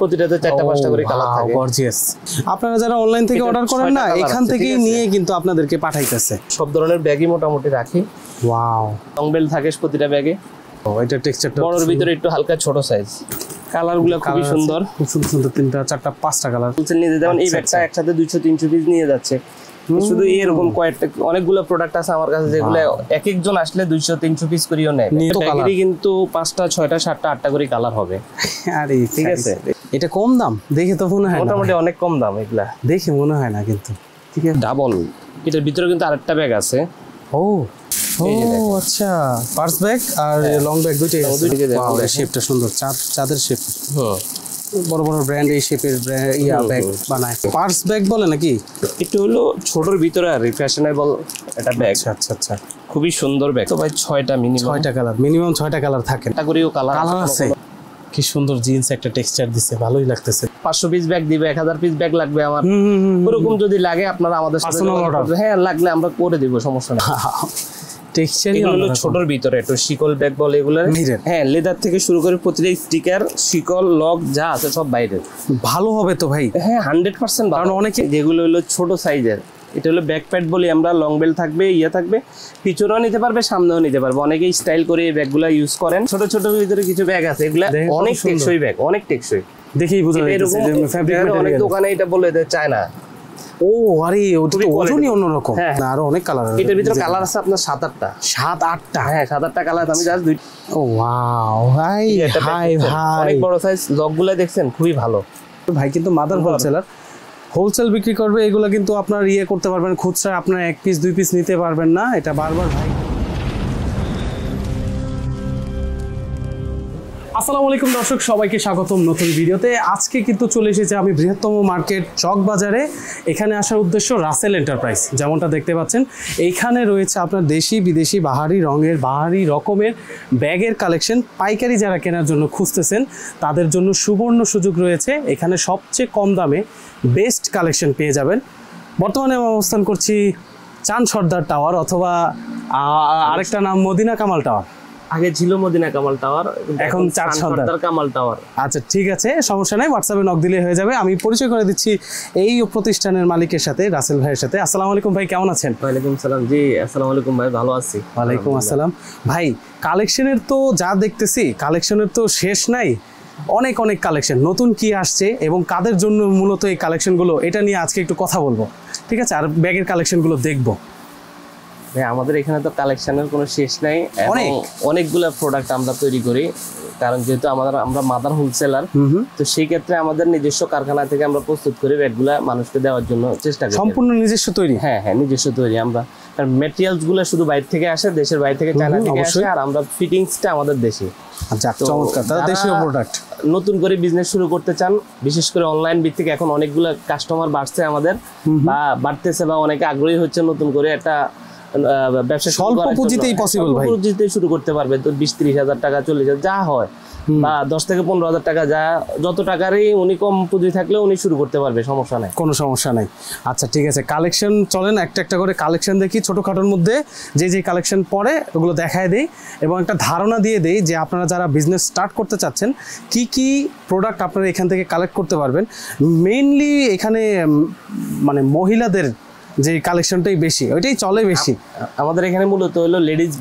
প্রতিটাতে 4টা 5টা করে কালার থাকে। গর্জিয়াস। আপনারা যারা অনলাইন থেকে অর্ডার করেন না, এখান থেকেই নিয়ে কিন্তু আপনাদেরকে পাঠাইতেছে। সব ধরনের ব্যাগই মোটামুটি রাখি। ওয়াও, লং বেল্ট থাকে প্রতিটা ব্যাগে। এটা টেক্সচারটা বড়র ভিতরে একটু হালকা ছোট সাইজ। কালারগুলো খুবই সুন্দর, খুব সুন্দর সুন্দর 3টা 4টা 5টা কালার। নিয়ে যেমন এই ব্যাগটা একসাথে 200-300 পিস নিয়ে যাচ্ছে। শুধু এরকম কয়েকটা অনেকগুলো প্রোডাক্ট আছে আমার কাছে যেগুলো এক একজন আসলে 200-300 পিস করেও নেয়। ব্যাগেরই কিন্তু 5টা 6টা 7টা 8টা করে কালার হবে। আরে ঠিক আছে, এটা কম দাম দেখে তো মনে হয় না। মোটামুটি অনেক কম দাম এগুলা দেখে মনে হয় না কিন্তু। ঠিক আছে, ডাবল এটার ভিতরে কিন্তু আরেকটা ব্যাগ আছে। ও আচ্ছা, পার্স ব্যাগ আর লং ব্যাগ দুইটাই আছে। শেপটা সুন্দর, চাঁদের শেপ। বড় বড় ব্র্যান্ড এই শেপের ব্যাগ বানায়। পার্স ব্যাগ বলে নাকি? একটু হলো ছোটর ভিতরে আর ফ্যাশনেবল এটা ব্যাগ। আচ্ছা আচ্ছা, খুবই সুন্দর ব্যাগ। তো ভাই 6টা মিনিমাম 6টা কালার, মিনিমাম 6টা কালার থাকে। একটা করেও কালার আছে। কি সুন্দর জিন্স একটা টেক্সচার দিছে, ভালোই লাগতেছে। 500 পিস ব্যাগ দিবে, 1000 পিস ব্যাগ লাগবে আমার। ওরকম যদি লাগে আপনারা আমাদের সাথে হ্যাঁ লাগলে আমরা করে দিব, সমস্যা নেই। টেক্সচারই হলো ছোটর ভিতরে একটু শিকল ব্যাগ বলে এগুলো। হ্যাঁ, লেদার থেকে শুরু করে প্রতিটা স্টিকার, শিকল, লক যা আছে সব বাইরের। ভালো হবে তো ভাই। হ্যাঁ 100% ভালো। কারণ অনেকে যেগুলো হলো ছোট সাইজের, এটা হলো ব্যাক প্যাড বলি আমরা। লং বেল্ট থাকবে, থাকবে, পিছনেও নিতে পারবে, সামনেও নিতে পারবে। অনেকেই স্টাইল করে এই ব্যাগগুলো ইউজ করেন। ছোট ছোট ভিতরে কিছু ব্যাগ আছে, এগুলো অনেক টেকসই ব্যাগ, অনেক টেকসই। দেখেই বোঝা যাচ্ছে অনেক দোকানে এটা বলে চায় না। ও আরে ওটা তো ওজনই অন্যরকম। না আরো অনেক কালার আছে। এটার ভিতরে কালার আছে আপনার 7-8টা। 7-8টা? হ্যাঁ 7-8টা কালার। আমি জাস্ট দুই। ও ওয়াও ভাই, হাই ভাই, অনেক বড় সাইজ। লকগুলো দেখছেন খুবই ভালো। ভাই কিন্তু মাদার হোলসেলার, হোলসেল বিক্রি করবে। এগুলো কিন্তু আপনার করতে পারবেন, খুচরা আপনার 1 পিস 2 পিস নিতে পারবেন না। এটা বারবার ভাই। আসসালামু আলাইকুম দর্শক, সবাইকে স্বাগতম নতুন ভিডিওতে। আজকে কিন্তু চলে এসেছে আমি বৃহত্তম মার্কেট চক বাজারে। এখানে আসার উদ্দেশ্য রাসেল এন্টারপ্রাইজ। যেমনটা দেখতে পাচ্ছেন, এইখানে রয়েছে আপনার দেশি বিদেশি বাহারি রঙের, বাহারি রকমের ব্যাগের কালেকশন। পাইকারি যারা কেনার জন্য খুঁজতেছেন তাদের জন্য সুবর্ণ সুযোগ রয়েছে। এখানে সবচেয়ে কম দামে বেস্ট কালেকশন পেয়ে যাবেন। বর্তমানে আমি অবস্থান করছি চাঁদ সর্দার টাওয়ার, অথবা আরেকটা নাম মদিনা কামাল টাওয়ার। আগে ছিল মদিনা কামাল টাওয়ার, এখন চাঁদ সর্দার কামাল টাওয়ার। আচ্ছা ঠিক আছে, সমস্যা নাই, হোয়াটসঅ্যাপে নক দিলে হয়ে যাবে। আমি পরিচয় করে দিচ্ছি এই প্রতিষ্ঠানের মালিকের সাথে, রাসেল ভাইয়ের সাথে। আসসালামু আলাইকুম ভাই, কেমন আছেন? ওয়ালাইকুম সালাম। জি আসসালামু আলাইকুম ভাই, ভালো আছি। ওয়ালাইকুম আসসালাম। ভাই কালেকশনের তো যা দেখতেছি, কালেকশনের তো শেষ নাই। অনেক অনেক কালেকশন, নতুন কি আসছে এবং কাদের জন্য মূলত এই কালেকশনগুলো, এটা নিয়ে আজকে একটু কথা বলবো, ঠিক আছে? আর ব্যাগের কালেকশনগুলো দেখবো। আমাদের এখানে তো কালেকশনের কোনো শেষ নাই। অনেকগুলো প্রোডাক্ট আমরা তৈরি করি, কারণ যেহেতু আমরা মাদার হোলসেলার, তো সেই ক্ষেত্রে আমাদের নিজস্ব কারখানা থেকে আমরা প্রস্তুত করি ব্যাগগুলা মানুষকে দেওয়ার জন্য চেষ্টা করি। সম্পূর্ণ নিজস্ব তৈরি? হ্যাঁ হ্যাঁ নিজস্ব তৈরি আমরা। কারণ ম্যাটেরিয়ালস গুলো শুধু বাইরে থেকে আসে, দেশের বাইরে থেকে, চায়না থেকে আসে, আর আমরা ফিটিংসটা আমাদের দেশে। আচ্ছা চমৎকার, তাহলে দেশীয় প্রোডাক্ট। নতুন করে বিজনেস শুরু করতে চান, বিশেষ করে অনলাইন ভিত্তিক, এখন অনেকগুলো কাস্টমার বাড়ছে আমাদের, বা বাড়তেছে, বা অনেকে আগ্রহী হচ্ছে নতুন করে একটা ব্যবসা স্বল্প পুঁজিতেই পসিবল ভাই, পুঁজিতে শুরু করতে পারবে। তো 20-30 হাজার টাকা, 40 হাজার যা হয়, বা 10 থেকে 15 হাজার টাকা, যা যত টাকারই উনি কম পুঁজি থাকলে উনি শুরু করতে পারবে, সমস্যা নাই, কোনো সমস্যা নাই। আচ্ছা ঠিক আছে, কালেকশন চলেন একটা একটা করে কালেকশন দেখি। ছোটোখাটোর মধ্যে যে কালেকশন পরে ওগুলো দেখায় দেই, এবং একটা ধারণা দিয়ে দেই যে আপনারা যারা বিজনেস স্টার্ট করতে চাচ্ছেন কি কি প্রোডাক্ট আপনারা এখান থেকে কালেক্ট করতে পারবেন। মেইনলি এখানে মানে মহিলাদের যে কালেকশনটাই বেশি, ওইটাই চলে বেশি আমাদের এখানে। মূলত হলো ladies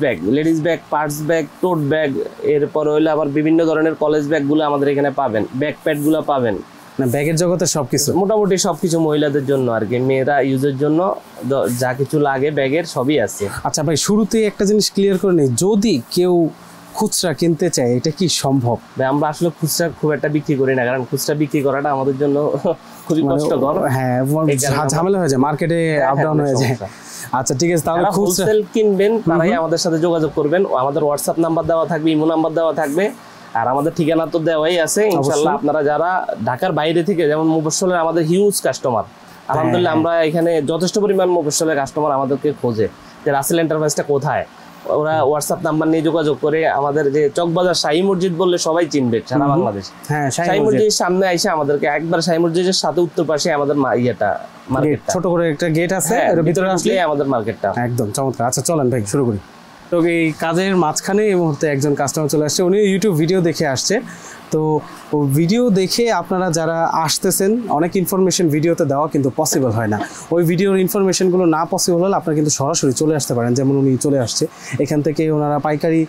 bag, purse bag, tote bag, এরপর হইলো আবার বিভিন্ন ধরনের কলেজ ব্যাগগুলো আমাদের এখানে পাবেন, ব্যাক প্যাডগুলো পাবেন। না ব্যাগের জগতে সবকিছু, মোটামুটি সবকিছু মহিলাদের জন্য আর কি, মেয়েরা ইউজের জন্য যা কিছু লাগে ব্যাগের সবই আছে। আচ্ছা ভাই, শুরুতেই একটা জিনিস ক্লিয়ার করে নিই, যদি কেউ খুচরা কিনতে চায় এটা কি সম্ভব? আমরা আসলে খুচরা খুব একটা বিক্রি করি না, কারণ খুচরা বিক্রি করাটা আমাদের জন্য খুবই কষ্টকর। হ্যাঁ ঝামেলা হয়ে যায়, মার্কেটে আপ ডাউন হয়ে যায়। আচ্ছা ঠিক আছে, তাহলে হোলসেল কিনবেন তারাই আমাদের সাথে যোগাযোগ করবেন। আমাদের হোয়াটসঅ্যাপ নাম্বার দেওয়া থাকবে, ইমো নাম্বার দেওয়া থাকবে, আর আমাদের ঠিকানা তো দেওয়াই আছে ইনশাআল্লাহ। আপনারা যারা ঢাকার বাইরে থেকে, যেমন মুফস্সলের আমাদের হিউজ কাস্টমার, আলহামদুলিল্লাহ আমরা এখানে যথেষ্ট পরিমাণ মুফস্সলের কাস্টমার আমাদেরকে খোঁজে যে রাসেল এন্টারপ্রাইজটা কোথায়। ওরা হোয়াটসঅ্যাপ নাম্বার নিয়ে যোগাযোগ করে, আমাদের যে চকবাজার শাহী মসজিদ বললে সবাই চিনবে সারা বাংলাদেশ। হ্যাঁ শাহী মসজিদের সামনে আইসা আমাদেরকে একবার, শাহী মসজিদের সাথে উত্তর পাশে আমাদের মার্কেট, ছোট করে একটা গেট আছে, এর ভিতরে আসলে আমাদের মার্কেটটা। একদম চমৎকার। আচ্ছা চলেন ভাই শুরু করি। তো এই কাজের মাঝখানে এই মুহূর্তে একজন কাস্টমার চলে আসছে, উনি ইউটিউব ভিডিও দেখে আসছে। তো ভিডিও দেখে আপনারা যারা আসতেছেন, অনেক ইনফরমেশন ভিডিওতে দেওয়া কিন্তু পসিবল হয় না। ওই ভিডিওর ইনফরমেশনগুলো না পসিবল হলে আপনারা কিন্তু সরাসরি চলে আসতে পারেন, যেমন উনি চলে আসছে। এখান থেকে ওনারা পাইকারি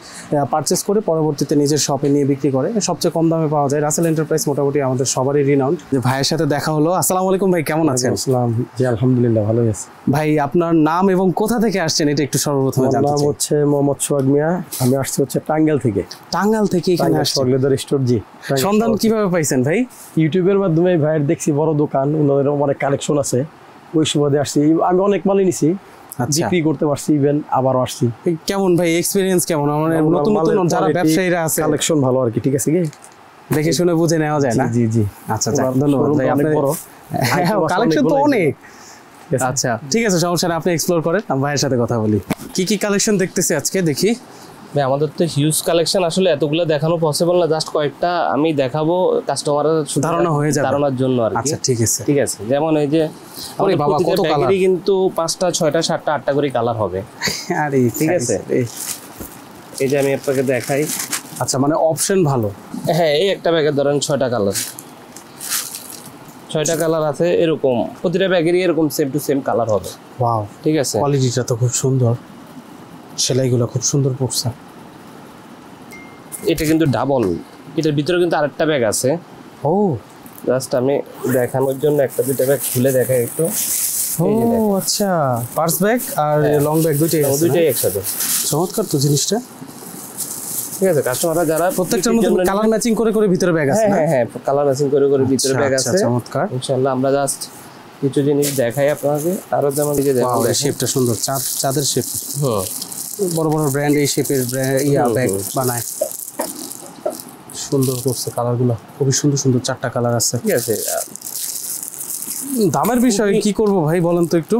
পারচেস করে পরবর্তীতে নিজের শপে নিয়ে বিক্রি করে, সবচেয়ে কম দামে পাওয়া যায়। রাসেল এন্টারপ্রাইজ মোটামুটি আমাদের সবারই রিনাউন্ড। যে ভাইয়ের সাথে দেখা হলো। আসসালামু আলাইকুম ভাই, কেমন আছেন? আসসালাম, জি আলহামদুলিল্লাহ ভালোই আছি। ভাই আপনার নাম এবং কোথা থেকে আসছেন এটা একটু সর্বপ্রথমে জানতে নাম চাই। হচ্ছে মোহাম্মদ সোহাগ মিয়া, আমি আসছি হচ্ছে টাঙ্গাইল থেকে। টাঙ্গাইল থেকে এখানে আসছেন? লেদার স্টোর, জি। সন্ধান কিভাবে পাইছেন ভাই? ইউটিউবের মাধ্যমে ভাইয়ের দেখছি বড় দোকান, ওনাদের অনেক কালেকশন আছে, ওই সুবাদে আসছি। আমি অনেক মালই নিছি, বিক্রি করতে পারছি, ইভেন আবারও আসছি। কেমন ভাই এক্সপেরিয়েন্স কেমন? আমাদের নতুন নতুন যারা ব্যবসায়ীরা আছে, কালেকশন ভালো আর কি, ঠিক আছে কি দেখে শুনে বুঝে নেওয়া যায় না? জি জি। আচ্ছা আচ্ছা, ধন্যবাদ ভাই। অনেক বড় কালেকশন তো অনেক। আচ্ছা ঠিক আছে, সমস্যা নেই, আপনি এক্সপ্লোর করেন, আমি ভাইয়ের সাথে কথা বলি। কি কি কালেকশন দেখতেছি আজকে দেখি। ভাই আমাদের তো হিউজ কালেকশন, আসলে এতগুলো দেখানো পসিবল না, জাস্ট কয়েকটা আমি দেখাবো কাস্টমারের ধারণা হয়ে যাবে, ধারণার জন্য আর কি। আচ্ছা ঠিক আছে ঠিক আছে, যেমন এই যে আমাদের বাবা, কত কালার! কিন্তু 5টা 6টা 7টা 8টা করে কালার হবে। আরে ঠিক আছে, এই যে আমি আপনাকে দেখাই। আচ্ছা মানে অপশন ভালো। হ্যাঁ, এই একটা ব্যাগের ধরেন 6টা কালার, 6টা কালার আছে এরকম, প্রতিটা ব্যাগেরই এরকম সেম টু সেম কালার হবে। ওয়াও, ঠিক আছে, কোয়ালিটিটা তো খুব সুন্দর, সেলাইগুলো খুব সুন্দর পড়ছে। এটা কিন্তু ডাবল, এটার ভিতরে কিন্তু আরেকটা ব্যাগ আছে। ও জাস্ট আমি দেখানোর জন্য একটা দুইটা ব্যাগ খুলে দেখাই একটু। ও আচ্ছা, পার্স ব্যাগ আর লং ব্যাগ দুইটাই একসাথে। চমৎকার তো জিনিসটা। ঠিক আছে, কাস্টমাররা যারা প্রত্যেকটার মধ্যে কালার ম্যাচিং করে করে ভিতরে ব্যাগ আছে। হ্যাঁ হ্যাঁ, কালার ম্যাচিং করে করে ভিতরে ব্যাগ আছে। চমৎকার। ইনশাআল্লাহ আমরা জাস্ট কিছু জিনিস দেখাই আপনাকে, আরো যেমন এই যে দেখুন শেপটা সুন্দর, চাঁদের শেপ। বড় বড় ব্র্যান্ড এই শেপের ব্যাগ বানায়, সুন্দর করছে কালারগুলো, খুবই সুন্দর সুন্দর 4টা কালার আছে। ঠিক আছে, দামের বিষয়ে কি করব ভাই বলেন তো একটু।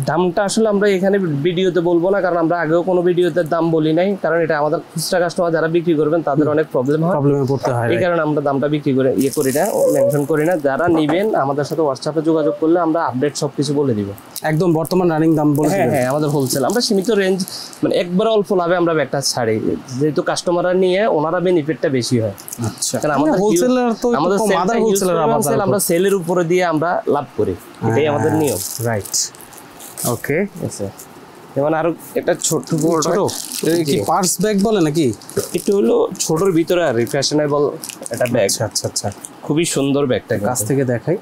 দামটা আসলে আমরা এখানে ভিডিওতে বলবো না, কারণ আমরা আগেও কোনো ভিডিওতে দাম বলি নাই, কারণ এটা আমাদের খুচরা কাস্টমার যারা বিক্রি করবেন তাদের অনেক প্রবলেমে পড়তে হয়, এই কারণে আমরা দামটা বিক্রি করে করি না, মেনশন করি না। যারা নেবেন আমাদের সাথে হোয়াটসঅ্যাপে যোগাযোগ করলে আমরা আপডেট সবকিছু বলে দিব, একদম বর্তমান রানিং দাম বলে দিবেন। হ্যাঁ, আমাদের হোলসেল, আমরা সীমিত রেঞ্জ, মানে একবারে অল্প লাভে আমরা ব্যাগটা ছাড়ি, যেহেতু কাস্টমাররা নিয়ে ওনারা বেনিফিটটা বেশি হয়। আচ্ছা, কারণ আমাদের হোলসেলার তো আমাদের মাদার হোলসেলার, আমরা সেলের উপরে দিয়ে আমরা লাভ করি, এটাই আমাদের নিয়ম। রাইট, ওকে। আচ্ছা, যেমন আরো একটা ছোট কি পার্স ব্যাগ বলে নাকি? একটু হলো ছোটর ভিতরে আর ফ্যাশনেবল একটা ব্যাগ। আচ্ছা আচ্ছা, খুবই সুন্দর ব্যাগটা, কাছ থেকে দেখাই।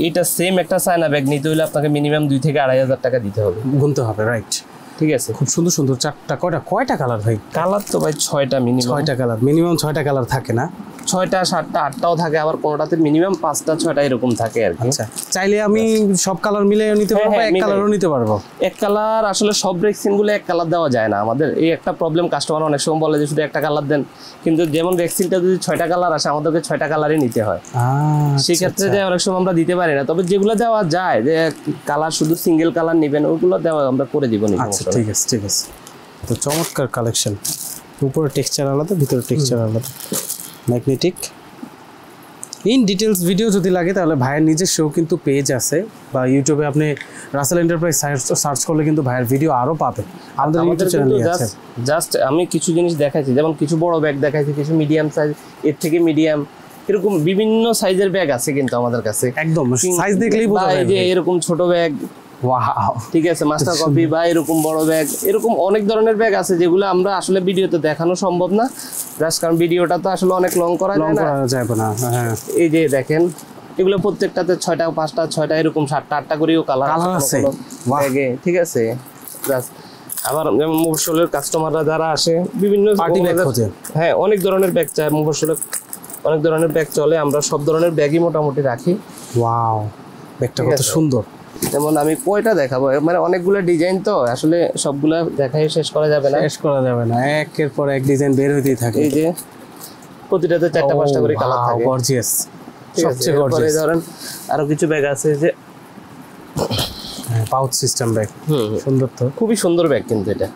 এটা সেম একটা চায়না ব্যাগ নিতে হলে আপনাকে মিনিমাম 2 থেকে 2,500 টাকা দিতে হবে, গুনতে হবে। রাইট, ঠিক আছে। খুব সুন্দর সুন্দর 4টা, কয়টা কালার ভাই? কালার তো ভাই 6টা মিনিমাম, 6টা কালার, মিনিমাম 6টা কালার থাকে না? 6টা 7টা 8টাও থাকে, আবার কোনোটাতে মিনিমাম 5টা 6টা এরকম থাকে আর কি। আচ্ছা, চাইলে আমি সব কালার মিলে নিতে পারবো, এক কালারও নিতে পারবো? এক কালার আসলে সব রেক্সিন গুলো এক কালার দেওয়া যায় না, আমাদের এই একটা প্রবলেম, কাস্টমার অনেক সময় বলে যে শুধু একটা কালার দেন, কিন্তু যেমন রেক্সিনটা যদি 6টা কালার আসে আমাদেরকে 6টা কালারই নিতে হয়, সেই ক্ষেত্রে যে অনেক সময় আমরা দিতে পারি না। তবে যেগুলো দেওয়া যায়, যে কালার শুধু সিঙ্গেল কালার নেবেন, ওগুলো দেওয়া আমরা করে দিব। আচ্ছা ঠিক আছে ঠিক আছে। তো চমৎকার কালেকশন, উপরে টেক্সচার আলাদা, ভিতরে টেক্সচার আলাদা, ম্যাগনেটিক। ইন ডিটেলস ভিডিও যদি লাগে তাহলে ভাইয়ের নিজস্ব কিন্তু পেজ আছে, বা ইউটিউবে আপনি রাসেল এন্টারপ্রাইজ সার্চ করলে কিন্তু ভাইয়ের ভিডিও আরও পাবেন। আমাদের ইউটিউব চ্যানেলে আছে। জাস্ট আমি কিছু জিনিস দেখাইছি, যেমন কিছু বড় ব্যাগ দেখাইছি, কিছু মিডিয়াম সাইজ, এর থেকে মিডিয়াম, এরকম বিভিন্ন সাইজের ব্যাগ আছে কিন্তু আমাদের কাছে। একদম সাইজ দেখলেই বোঝা যায় যে এরকম ছোট ব্যাগ, ওয়াও, ঠিক আছে, মাস্টার কপি, বা এরকম বড় ব্যাগ, এরকম অনেক ধরনের ব্যাগ আছে যেগুলো আমরা আসলে ভিডিওতে দেখানো সম্ভব না, জাস্ট কারণ ভিডিওটা তো আসলে অনেক লং করা যাবে না। হ্যাঁ, এই যে দেখেন, এগুলো প্রত্যেকটাতে 6টা 5টা 6টা এরকম 7টা 8টা করেও কালার আছে ব্যাগে, ঠিক আছে। আবার যেমন মুফস্বলের কাস্টমাররা যারা আসে বিভিন্ন পার্টি ব্যাগ খোঁজে, হ্যাঁ অনেক ধরনের ব্যাগ চায়, মুফস্বলের অনেক ধরনের ব্যাগ চলে, আমরা সব ধরনের ব্যাগই মোটামুটি রাখি। ওয়াও, ব্যাগটা কত সুন্দর। যেমন আমি কয়টা দেখাবো, মানে অনেকগুলো ডিজাইন তো আসলে সবগুলা দেখাই শেষ করা যাবে না, একের পর এক ডিজাইন বের হইতেই থাকে। এই যে প্রতিটাতে 4টা 5টা করে কালার থাকে, গর্জিয়াস, সবচেয়ে গর্জিয়াস। ধরেন আরো কিছু ব্যাগ আছে যে পাউচ সিস্টেম ব্যাগ, সুন্দর তো, খুবই সুন্দর ব্যাগ, কিন্তু এটা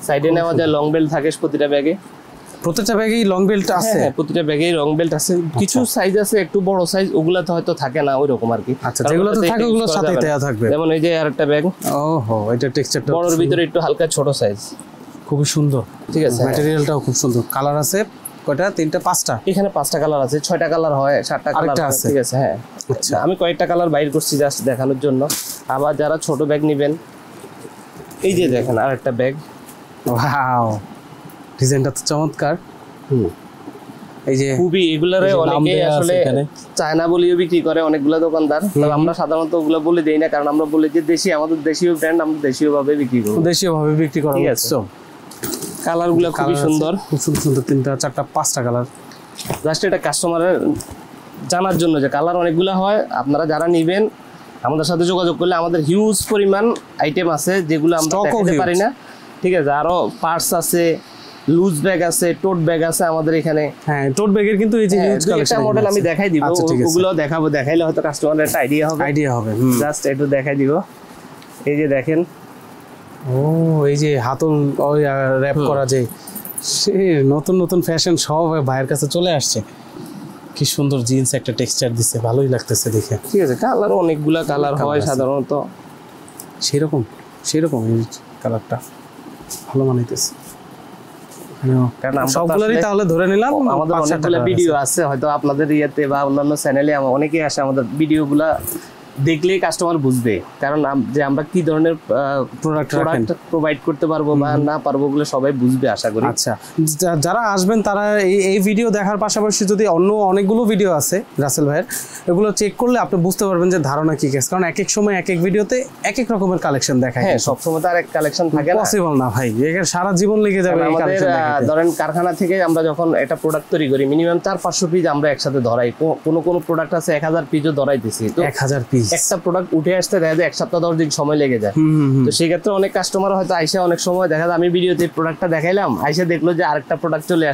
সাইডে নেওয়া যায়, লং বেল্ট থাকে প্রতিটা ব্যাগে, প্রত্যেকটা ব্যাগেই লং বেল্ট আছে। হ্যাঁ, প্রতিটা ব্যাগেই লং বেল্ট আছে, কিছু সাইজ আছে একটু বড় সাইজ, ওগুলাতে হয়তো থাকে না ওই রকম আর কি। আচ্ছা, যেগুলোতে থাকে ওগুলোর সাথেই দেয়া থাকবে। যেমন এই যে আরেকটা ব্যাগ, ওহো, এটা টেক্সচারটা বড়র ভিতরে একটু হালকা ছোট সাইজ, খুবই সুন্দর, ঠিক আছে, ম্যাটেরিয়ালটাও খুব সুন্দর, কালার আছে, কয়টা 3টা 5টা এখানে 5টা কালার আছে, 6টা কালার হয়, 7টা কালার আছে, ঠিক আছে। হ্যাঁ আচ্ছা আমি কয়েকটা কালার বাইর করছি জাস্ট দেখানোর জন্য। আবার যারা ছোট ব্যাগ নেবেন, এই যে দেখেন আরেকটা ব্যাগ। ওয়াও, ডিজাইনটা তো চমৎকার। এই যে খুবই এগুলারে অনেকে আসলে চায়না বলিও বিক্রি করে অনেকগুলো দোকানদার, তবে আমরা সাধারণত ওগুলো বলে দেই না, কারণ আমরা বলি যে দেশি, আমাদের দেশীয় ব্র্যান্ড, আমরা দেশীয় ভাবে বিক্রি করব, দেশীয় ভাবে বিক্রি করা হচ্ছে। কালারগুলো খুবই সুন্দর, খুব সুন্দর 3টা 4টা 5টা কালার। জাস্ট এটা কাস্টমারের জানার জন্য যে কালার অনেকগুলো হয়। আপনারা যারা নেবেন আমাদের সাথে যোগাযোগ করলে আমাদের হিউজ পরিমাণ আইটেম আছে যেগুলো আমরা দেখাতে পারি না, ঠিক আছে। আরো পার্টস আছে, লুজ ব্যাগ আছে, টোট ব্যাগ আছে আমাদের এখানে। হ্যাঁ টোট ব্যাগের কিন্তু এই যে হিউজ কালেকশন মডেল আমি দেখাই দিব, ওগুলো দেখাবো, দেখাইলে হয়তো কাস্টমারের একটা আইডিয়া হবে। জাস্ট একটু দেখাই দিব। এই যে দেখেন, ও এই যে হাতল র‍্যাপ করা, যে সে নতুন নতুন ফ্যাশন সব ভাইয়ের কাছে চলে আসছে। কি সুন্দর জিন্স একটা টেক্সচার দিচ্ছে, ভালোই লাগতেছে দেখে। ঠিক আছে, কালার অনেকগুলা কালার হয় সাধারণত, সেরকম এই কালারটা ভালো মানাইতেছে। সবগুলোরই তাহলে ধরে নিলাম। আমাদের অনেকগুলো ভিডিও আছে, হয়তো আপনাদের ইয়েতে বা অন্যান্য চ্যানেলে অনেকেই আসে, আমাদের ভিডিওগুলা দেখলেই কাস্টমার বুঝবে, কারণ যে আমরা কি ধরনের প্রোডাক্ট প্রোভাইড করতে পারবো বা না পারবো ওগুলো সবাই বুঝবে আশা করি। আচ্ছা, যারা আসবেন তারা এই ভিডিও দেখার পাশাপাশি যদি অন্য অনেকগুলো ভিডিও আছে রাসেল ভাইয়ের, এগুলো চেক করলে আপনি বুঝতে পারবেন যে ধারণা কি কেস, কারণ এক এক সময় এক এক ভিডিওতে এক এক রকমের কালেকশন দেখায়। হ্যাঁ, সব সময় তো আর এক কালেকশন থাকে না, পসিবল না ভাই, এর সারা জীবন লেগে যাবে। আমাদের ধরেন কারখানা থেকে আমরা যখন একটা প্রোডাক্ট তৈরি করি মিনিমাম 400-500 পিস আমরা একসাথে ধরাই, কোনো প্রোডাক্ট আছে 1000 পিসও ধরাইতেছি। তো 1000 পিস একটা প্রোডাক্ট উঠে আসতে দেখা যায় 1 সপ্তাহ 10 দিন সময় লেগে যায়। তো সেই ক্ষেত্রে অনেক কাস্টমার হয়তো আইসা অনেক সময় দেখা যায় আমি ভিডিওতে প্রোডাক্টটা দেখাইলাম, আইসা দেখলো যে আরেকটা প্রোডাক্ট চলে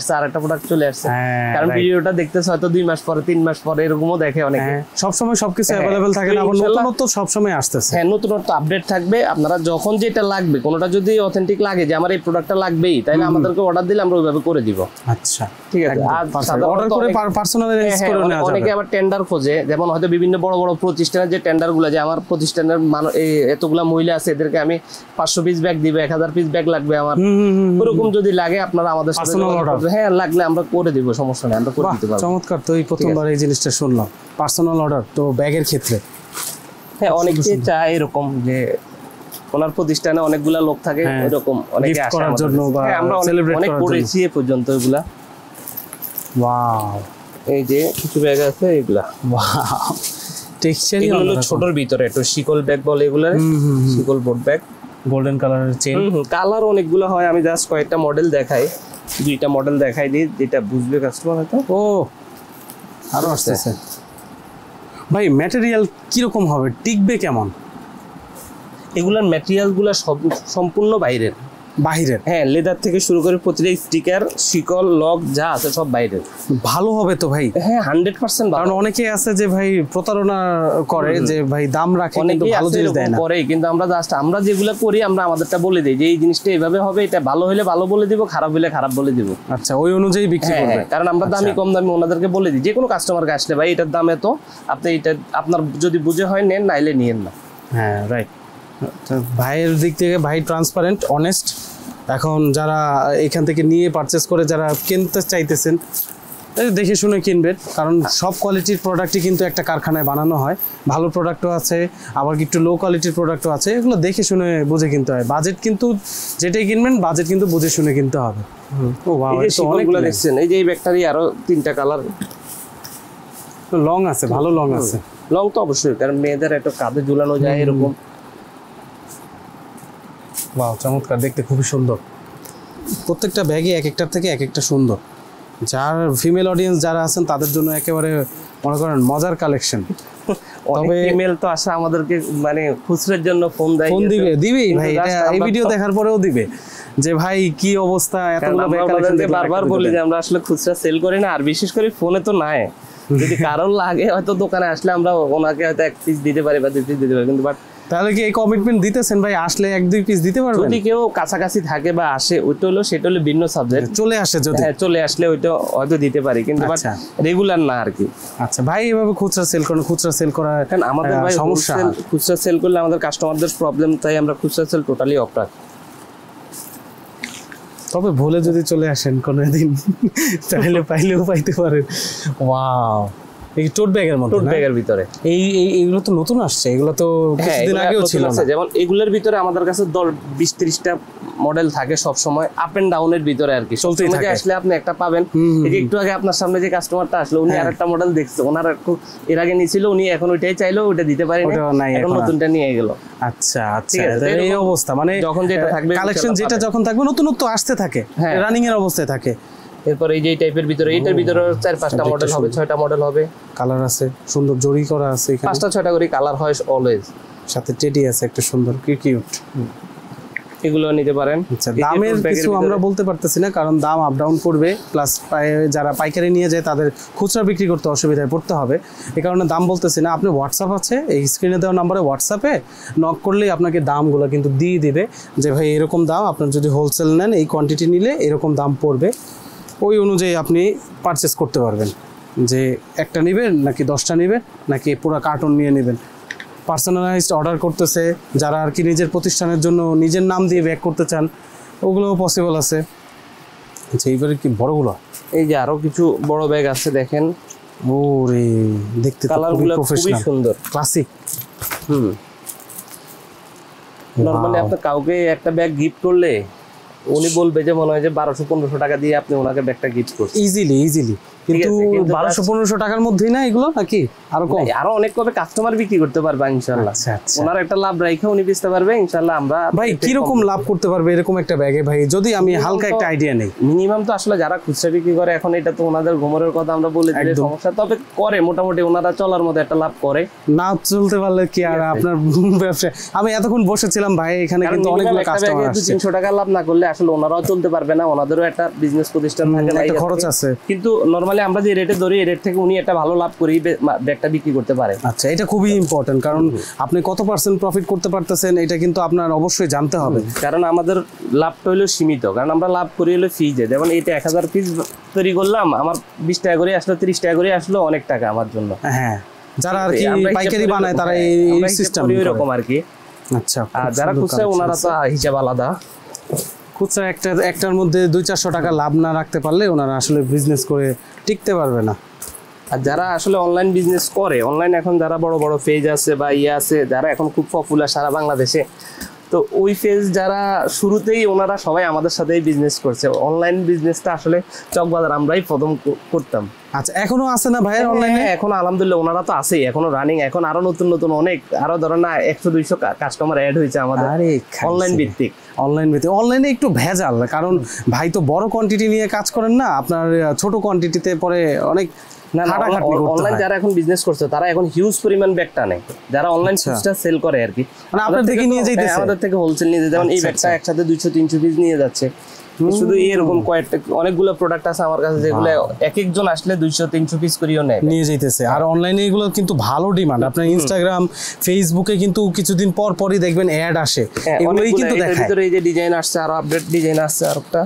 আসছে, কারণ ভিডিওটা দেখতেছে হয়তো 2 মাস পরে 3 মাস পরে এরকমও দেখে অনেকে। সব সময় সবকিছু अवेलेबल থাকে না, আবার নতুনত্ব সব সময় আসতেছে। হ্যাঁ, নতুনত্ব আপডেট থাকবে। আপনারা যখন যেটা লাগবে, কোনোটা যদি অথেন্টিক লাগে যে আমার এই প্রোডাক্টটা লাগবেই, তাহলে আমাদেরকে অর্ডার দিলে আমরা ওইভাবে করে দিব। আচ্ছা, ঠিক আছে। আর অর্ডার করে পার্সোনালাইজ করে নেওয়া যাবে। অনেকে আবার টেন্ডার খোঁজে, যেমন হয়তো বিভিন্ন বড় বড় প্রতিষ্ঠানের যে টেন্ডারগুলো, যে আমার প্রতিষ্ঠানের এতগুলা মহিলা আছে, এদেরকে আমি 500 পিস ব্যাগ দিব, 1000 পিস ব্যাগ লাগবে আমার, ওরকম যদি লাগে আপনারা আমাদের সাথে হ্যাঁ লাগলে আমরা করে দিব, সমস্যা নেই, আমরা করে দিতে পারবো। চমৎকার। তো এই প্রথমবার এই জিনিসটা শুনলাম, পার্সোনাল অর্ডার তো ব্যাগের ক্ষেত্রে। হ্যাঁ, অনেকে চায় এরকম যে ওনার প্রতিষ্ঠানে অনেকগুলা লোক থাকে, এরকম অনেকে আসে করার জন্য বা আমরা অনেক করেছি এ পর্যন্ত এগুলা। ওয়াও, এই যে কিছু ব্যাগ আছে এগুলা। ওয়াও, টেক্সচার এগুলো ছোটর ভিতরে একটু শিকল ব্যাগ বলে এগুলা, শিকল বোর্ড ব্যাগ, গোল্ডেন কালারের চেন। কালার অনেকগুলো হয়, আমি জাস্ট কয়েকটা মডেল দেখাই, 2টা মডেল দেখাই দিই যেটা বুঝবে কাস্টমার হয়তো। ও আরো আসতেছে ভাই। ম্যাটেরিয়াল কিরকম হবে, টিকবে কেমন? এগুলার ম্যাটেরিয়ালগুলো সব সম্পূর্ণ বাইরের। হ্যাঁ, লেদার থেকে শুরু করে প্রতিটা স্টিকার, শিকল, লক যা আছে সব বাইরের। ভালো হবে তো ভাই? হ্যাঁ, 100% ভালো। কারণ অনেকে আছে যে ভাই প্রতারণা করে, যে ভাই দাম রাখে কিন্তু ভালো জিনিস দেয় না। করে, কিন্তু আমরা যেগুলো করি আমরা আমাদেরটা বলে দিই যে এই জিনিসটা এইভাবে হবে, এটা ভালো হলে ভালো বলে দিব, খারাপ হলে খারাপ বলে দিব। আচ্ছা, ওই অনুযায়ী বিক্রি করবে। কারণ আমরা দামি কম দামি ওনাদেরকে বলে দিই, যে কোনো কাস্টমারকে আসলে ভাই এটার দাম এত, আপনি এটা আপনার যদি বুঝে হয় নেন, নাইলে নিয়েন না। হ্যাঁ, রাইট। ভাইয়ের দিক থেকে ভাই ট্রান্সপারেন্ট, অনেস্ট। এখন যারা এখান থেকে নিয়ে পারচেস করে যারা কিনতে চাইতেছেন, দেখে শুনে কিনবেন, কারণ সব কোয়ালিটির প্রোডাক্টই কিন্তু একটা কারখানায় বানানো হয়। ভালো প্রোডাক্টও আছে, আবার একটু লো কোয়ালিটির প্রোডাক্টও আছে, এগুলো দেখে শুনে বুঝে কিনতে হয়। বাজেট কিন্তু যেটাই কিনবেন বাজেট কিন্তু বুঝে শুনে কিনতে হবে। ও বাহ, অনেকগুলো দেখছেন। এই যে এই ব্যাগটারই আরো 3টা কালার, লং আছে, ভালো লং আছে। লং তো অবশ্যই, কারণ মেয়েদের একটা কাঁধে ঝুলানো যায় এরকম। বাহ, চমৎকার, দেখতে খুবই সুন্দর। প্রত্যেকটা ব্যাগই এক একটার থেকে এক একটা সুন্দর। যার ফিমেল অডিয়েন্স যারা আছেন তাদের জন্য একেবারে মনে করেন মজার কালেকশন। তবে ফিমেল তো আসা আমাদেরকে মানে খুচরার জন্য ফোন দিবেই ভাই, এই ভিডিও দেখার পরেও দিবে যে ভাই কি অবস্থা, এতগুলো ব্যাগ কালেকশন। বারবার বলি যে আমরা আসলে খুচরা সেল করি না, আর বিশেষ করে ফোনে তো নাই। যদি কারোর লাগে হয়তো দোকানে আসলে আমরা ওনাকে হয়তো 1 পিস দিতে পারি বা 2 পিস দিতে পারি, কিন্তু বাট তাহলে কি এই কমিটমেন্ট দিতেছেন ভাই, আসলে 1-2 পিস দিতে পারবেন? যদি কেউ কাছাকাছি থাকে বা আসে, ওইটা হলো সেটা হলো ভিন্ন সাবজেক্ট, চলে আসে যদি, হ্যাঁ চলে আসলে ওইটা হয়তো দিতে পারি, কিন্তু বাট রেগুলার না আর কি। আচ্ছা ভাই, এভাবে খুচরা সেল করেন, খুচরা সেল করা কারণ আমাদের ভাই সমস্যা, খুচরা সেল করলে আমাদের কাস্টমারদের প্রবলেম, তাই আমরা খুচরা সেল টোটালি অফ রাখি। তো সবে ভুলে যদি চলে আসেন কোনোদিন তাহলে পাইলেও পাইতে পারেন। ওয়াও, এই টোট ব্যাগের মতো, টোট ব্যাগের ভিতরে এইগুলো তো নতুন আসছে, এগুলো তো কিছুদিন আগেও ছিল না। যেমন এগুলোর ভিতরে আমাদের কাছে 20-30টা মডেল থাকে সব সময়, আপ এন্ড ডাউনের ভিতরে আর কি, চলতেই থাকে। আসলে আপনি একটা পাবেন। এই যে একটু আগে আপনার সামনে যে কাস্টমারটা আসলো, উনি আরেকটা মডেল দেখছে, ওনার একটু এর আগে নিছিল, উনি এখন ওইটাই চাইলো, ওটা দিতে পারেনি, এখন নতুনটা নিয়ে গেল। আচ্ছা আচ্ছা, এই অবস্থা, মানে যখন যেটা থাকবে কালেকশন যেটা যখন থাকবে নতুনত্ব আসতে থাকে, রানিং এর অবস্থায় থাকে। এরপর এই যে টাইপের ভিতরে, এইটার ভিতরে 4-5টা মডেল হবে, 6টা মডেল হবে, কালার আছে, সুন্দর জরি করা আছে এখানে, 5টা-6টা করে কালার হয় অলওয়েজ, সাথে টেডি আছে একটা সুন্দর কিউট, এগুলো নিতে পারেন। আচ্ছা, দামের কিছু আমরা বলতে পারতেছি না, কারণ দাম আপ ডাউন করবে, প্লাস যারা পাইকারি নিয়ে যায় তাদের খুচরা বিক্রি করতে অসুবিধায় পড়তে হবে, এই কারণে দাম বলতেছি না। আপনি হোয়াটসঅ্যাপ আছে, এই স্ক্রিনে দেওয়া নাম্বারে হোয়াটসঅ্যাপে নক করলেই আপনাকে দামগুলো কিন্তু দিয়ে দিবে, যে ভাই এরকম দাম, আপনার যদি হোলসেল নেন এই কোয়ান্টিটি নিলে এরকম দাম পড়বে, ওই অনুযায়ী আপনি পারচেস করতে পারবেন, যে একটা নেবেন নাকি 10টা নেবেন নাকি পুরো কার্টন নিয়ে নেবেন। পার্সোনালাইজড অর্ডার করতেছে যারা আর কি, নিজের প্রতিষ্ঠানের জন্য নিজের নাম দিয়ে ব্যাগ করতে চান, ওগুলোও পসিবল আছে। আচ্ছা, এইবারে কি বড়গুলো, এই যে আরো কিছু বড় ব্যাগ আছে দেখেন, ওরে দেখতে কালারগুলো খুবই সুন্দর, ক্লাসিক। নরমালি আপনি কাউকে একটা ব্যাগ গিফট করলে উনি বলবে যে মনে হয় যে 1200-1500 টাকা দিয়ে আপনি ওনাকে ব্যাগটা গিফট করছেন ইজিলি, কিন্তু 1200-1500 টাকার মধ্যেই না এগুলো, নাকি আরো কম? আরো অনেক কবে কাস্টমার বিক্রি করতে পারবে ইনশাআল্লাহ। ওনার একটা লাভ রাখা উনি বেচতে পারবে ইনশাআল্লাহ। আমরা ভাই কি রকম লাভ করতে পারবে এরকম একটা ব্যাগে ভাই, যদি আমি হালকা একটা আইডিয়া নেই? মিনিমাম তো আসলে যারা খুচরা বিক্রি করে, এখন এটা তো ওনাদের ঘুমরের কথা আমরা বলে দিলে সমস্যা, তবে করে মোটামুটি ওনারা চলার মধ্যে একটা লাভ করে। না চলতে পারলে কি আর আপনার ব্যবসা। আমি এতক্ষণ বসেছিলাম ভাই, এখানে কিন্তু অনেকগুলো কাস্টমার আসছে, 200-300 টাকা লাভ না করলে আসলে ওনারাও চলতে পারবে না, ওনাদেরও একটা বিজনেস প্রতিষ্ঠান থাকে, একটা খরচ আছে। কিন্তু নরমালি আমরা যে রেটে ধরি, এই রেট থেকে উনি একটা ভালো লাভ করি ব্যাগটা বিক্রি করতে পারে। আচ্ছা, এটা খুবই ইম্পর্টেন্ট, কারণ আপনি কত পার্সেন্ট প্রফিট করতে পারতেছেন এটা কিন্তু আপনার অবশ্যই জানতে হবে, কারণ আমাদের লাভটা হলো সীমিত, কারণ আমরা লাভ করি হলো ফিজে। যেমন এটা 1000 পিস তৈরি করলাম, আমার 20 টাকা করে আসলো, 30 টাকা করে আসলো, অনেক টাকা আমার জন্য। হ্যাঁ, যারা আর কি পাইকারি বানায় তারা এই সিস্টেম এরকম আর কি। আচ্ছা, আর যারা খুচরা ওনারা তো হিসাব আলাদা। খুচরা একটার মধ্যে 200-400 টাকা লাভ না রাখতে পারলে ওনারা আসলে বিজনেস করে টিকতে পারবে না। আর যারা আসলে অনলাইন বিজনেস করে, অনলাইন এখন যারা বড় বড় পেজ আছে বা আছে, যারা এখন খুব পপুলার সারা বাংলাদেশে, তো ওই পেজ যারা শুরুতেই ওনারা সবাই আমাদের সাথেই বিজনেস করছে। অনলাইন বিজনেসটা আসলে চকবাজার আমরাই প্রথম করতাম। আচ্ছা, এখনো আছে না ভাই অনলাইনে? এখন আলহামদুলিল্লাহ ওনারা তো আছেই, এখনো রানিং, এখন আরো নতুন নতুন অনেক, আরো ধরেন না 100-200 কাস্টমার অ্যাড হয়েছে আমাদের অনলাইন ভিত্তিক। অনলাইনে একটু ভেজাল, কারণ ভাই তো বড় কোয়ান্টিটি নিয়ে কাজ করেন না, আপনার ছোট কোয়ান্টিটিতে পরে অনেক অনলাইন যারা এখন বিজনেস করছে তারা এখন হিউজ পরিমাণ ব্যাগ টানে, যারা অনলাইন খুচরা সেল করে আর কি, মানে আপনাদের থেকে নিয়ে যাইতেছে, আমাদের থেকে হোলসেল নিয়ে যায়। যেমন এই ব্যাগটা একসাথে 200-300 পিস নিয়ে যাচ্ছে, শুধু এরকম কয়েকটা অনেকগুলো প্রোডাক্ট আছে আমার কাছে, যেগুলো এক একজন আসলে 200-300 পিস করেও নেয়, নিয়ে যাইতেছে। আর অনলাইনে এগুলো কিন্তু ভালো ডিমান্ড, আপনার ইনস্টাগ্রাম ফেসবুকে কিন্তু কিছুদিন পর পরই দেখবেন অ্যাড আসে, এগুলোই কিন্তু দেখায়। ভিতরে এই যে ডিজাইন আসছে, আরো আপডেট ডিজাইন আসছে, আর একটা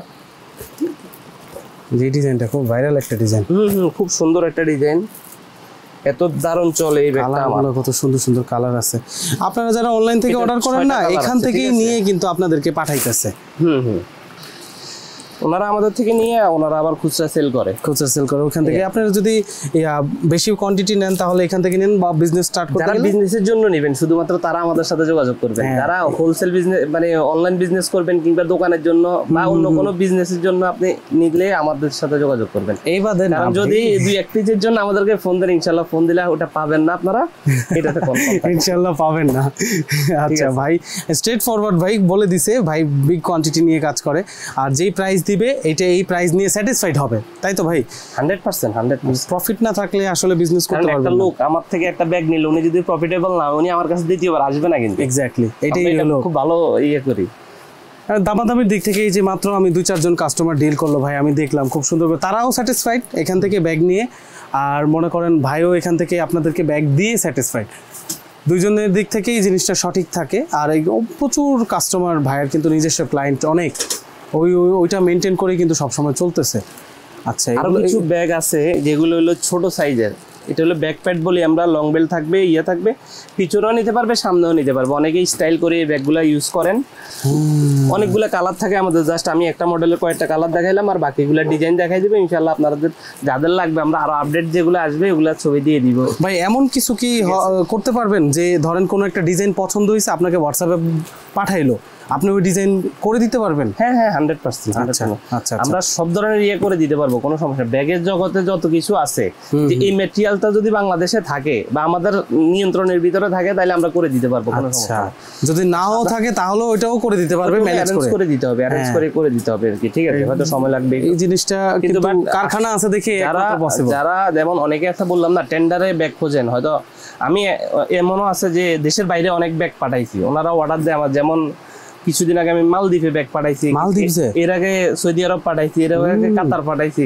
যে ডিজাইনটা খুব ভাইরাল একটা ডিজাইন, খুব সুন্দর একটা ডিজাইন, এত দারুণ চলে এই ব্যাগটা। আমার কত সুন্দর সুন্দর কালার আছে। আপনারা যারা অনলাইন থেকে অর্ডার করেন না, এখান থেকেই নিয়ে কিন্তু আপনাদেরকে পাঠাইতেছে। ওনারা আমাদের থেকে নিয়ে ওনারা আবার খুচরা সেল করে, ওখান থেকে আপনারা যদি বেশি কোয়ান্টিটি নেন তাহলে এখান থেকে নেন, বা বিজনেস স্টার্ট করতে যারা বিজনেসের জন্য নেবেন শুধুমাত্র তারা আমাদের সাথে যোগাযোগ করবেন। যারা হোলসেল বিজনেস মানে অনলাইন বিজনেস করবেন কিংবা দোকানের জন্য বা অন্য কোনো বিজনেসের জন্য আপনি নিলে আমাদের সাথে যোগাযোগ করবেন। এইবারে যদি 2-1 পিসের জন্য আমাদেরকে ফোন দেন, ইনশাআল্লাহ ফোন দিলে ওটা পাবেন না আপনারা, এটাতে ইনশাআল্লাহ পাবেন না। আচ্ছা ভাই, স্ট্রেট ফরওয়ার্ড ভাই বলে দিছে, ভাই বিগ কোয়ান্টিটি নিয়ে কাজ করে, আর যেই প্রাইস দিবে এটা এই প্রাইস নিয়ে স্যাটিসফাইড হবে, তাই তো ভাই? 100% প্রফিট না থাকলে আসলে বিজনেস করতে পারবে না। একটা লোক আমার থেকে একটা ব্যাগ নিল, উনি যদি প্রফিটেবল না, উনি আমার কাছে দ্বিতীয়বার আসবে না কিন্তু। এক্স্যাক্টলি, এটাই হলো খুব ভালো করি। দামাদামির দিক থেকে এই যে মাত্র আমি 2-4 জন কাস্টমার ডিল করলো ভাই, আমি দেখলাম খুব সুন্দর করে তারাও স্যাটিসফাইড এখান থেকে ব্যাগ নিয়ে, আর মনে করেন ভাইও এখান থেকে আপনাদেরকে ব্যাগ দিয়ে স্যাটিসফাইড, দুইজনের দিক থেকেই জিনিসটা সঠিক থাকে। আর এই প্রচুর কাস্টমার ভাইয়ের কিন্তু নিজস্ব ক্লায়েন্ট অনেক, ওইটা মেনটেন করে কিন্তু সবসময় চলতেছে। আচ্ছা, আরো কিছু ব্যাগ আছে যেগুলো হলো ছোট সাইজের, এটা হলো ব্যাক প্যাড বলি আমরা, লং বেল্ট থাকবে, ইয়ে থাকবে, পিছনেও নিতে পারবে, সামনেও নিতে পারবে। অনেকেই স্টাইল করে এই ব্যাগগুলা ইউজ করেন। অনেকগুলো কালার থাকে আমাদের, জাস্ট আমি একটা মডেলের কয়েকটা কালার দেখাইলাম আর বাকিগুলো ডিজাইন দেখাই দেবো। ইনশাল্লাহ আপনাদের যাদের লাগবে আমরা আরো আপডেট যেগুলো আসবে ওগুলা ছবি দিয়ে দিব। ভাই এমন কিছু কি করতে পারবেন যে ধরেন কোনো একটা ডিজাইন পছন্দ হয়েছে, আপনাকে হোয়াটসঅ্যাপে পাঠাইলো, আপনি ওই ডিজাইন করে দিতে পারবেন? হ্যাঁ হ্যাঁ 100%। আচ্ছা, আমরা সব ধরনের ইয়ে করে দিতে পারবো, কোনো সমস্যা। ব্যাগের জগতে যত কিছু আছে, যে এই ম্যাটেরিয়ালটা যদি বাংলাদেশে থাকে বা আমাদের নিয়ন্ত্রণের ভিতরে থাকে তাহলে আমরা করে দিতে পারবো, কোনো সমস্যা না। যদি নাও থাকে তাহলে ওইটাও করে দিতে পারবে, ম্যানেজ করে দিতে হবে, অ্যারেঞ্জ করে দিতে হবে আর কি। ঠিক আছে, হয়তো সময় লাগবে এই জিনিসটা, কিন্তু কারখানা আছে দেখে যারা যেমন অনেকে একটা বললাম না টেন্ডারে ব্যাগ খোঁজেন, হয়তো আমি এমনও আছে যে দেশের বাইরে অনেক ব্যাগ পাঠাইছি, ওনারা অর্ডার দেয় আমার। যেমন কিছুদিন আগে আমি মালদ্বীপে ব্যাগ পাঠাইছি, এর আগে সৌদি আরব পাঠাইছি, এর আগে কাতার পাঠাইছি,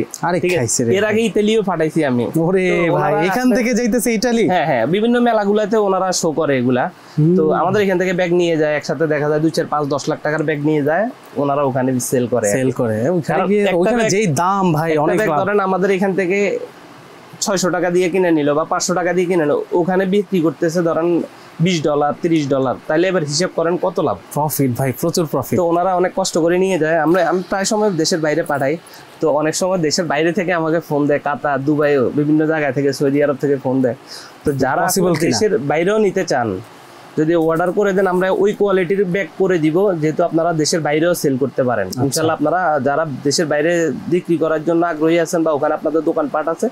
এর আগে ইতালিও পাঠাইছি আমি। ওরে ভাই, এখান থেকে যাইতেছে ইতালি? হ্যাঁ হ্যাঁ, বিভিন্ন মেলাগুলাতে ওনারা শো করে এগুলা। তো আমাদের এখান থেকে ব্যাগ নিয়ে যায়, একসাথে দেখা যায় 2, 4, 5, 10 লাখ টাকার ব্যাগ নিয়ে যায়, ওনারা ওখানে সেল করে। ওখানে যেই দাম ভাই অনেক। ধরেন আমাদের এখান থেকে 600 টাকা দিয়ে কিনে নিল বা 500 টাকা দিয়ে কিনে নিল, ওখানে বিক্রি করতেছে ধরেন $20, $30, তাহলে এবার হিসাব করেন কত লাভ, প্রফিট ভাই, প্রচুর প্রফিট। তো ওনারা অনেক কষ্ট করে নিয়ে যায়। আমি প্রায় সময় দেশের বাইরে পাঠাই, তো অনেক সময় দেশের বাইরে থেকে আমাকে ফোন দেয়, কাতার, দুবাই, বিভিন্ন জায়গা থেকে, সৌদি আরব থেকে ফোন দেয়। তো যারা দেশের বাইরেও নিতে চান, যদি অর্ডার করে দেন আমরা ওই কোয়ালিটির ব্যাগ করে দিব, যেহেতু আপনারা দেশের বাইরেও সেল করতে পারেন। ইনশাল্লাহ আপনারা যারা দেশের বাইরে বিক্রি করার জন্য আগ্রহী আছেন বা ওখানে আপনাদের দোকানপাট আছে,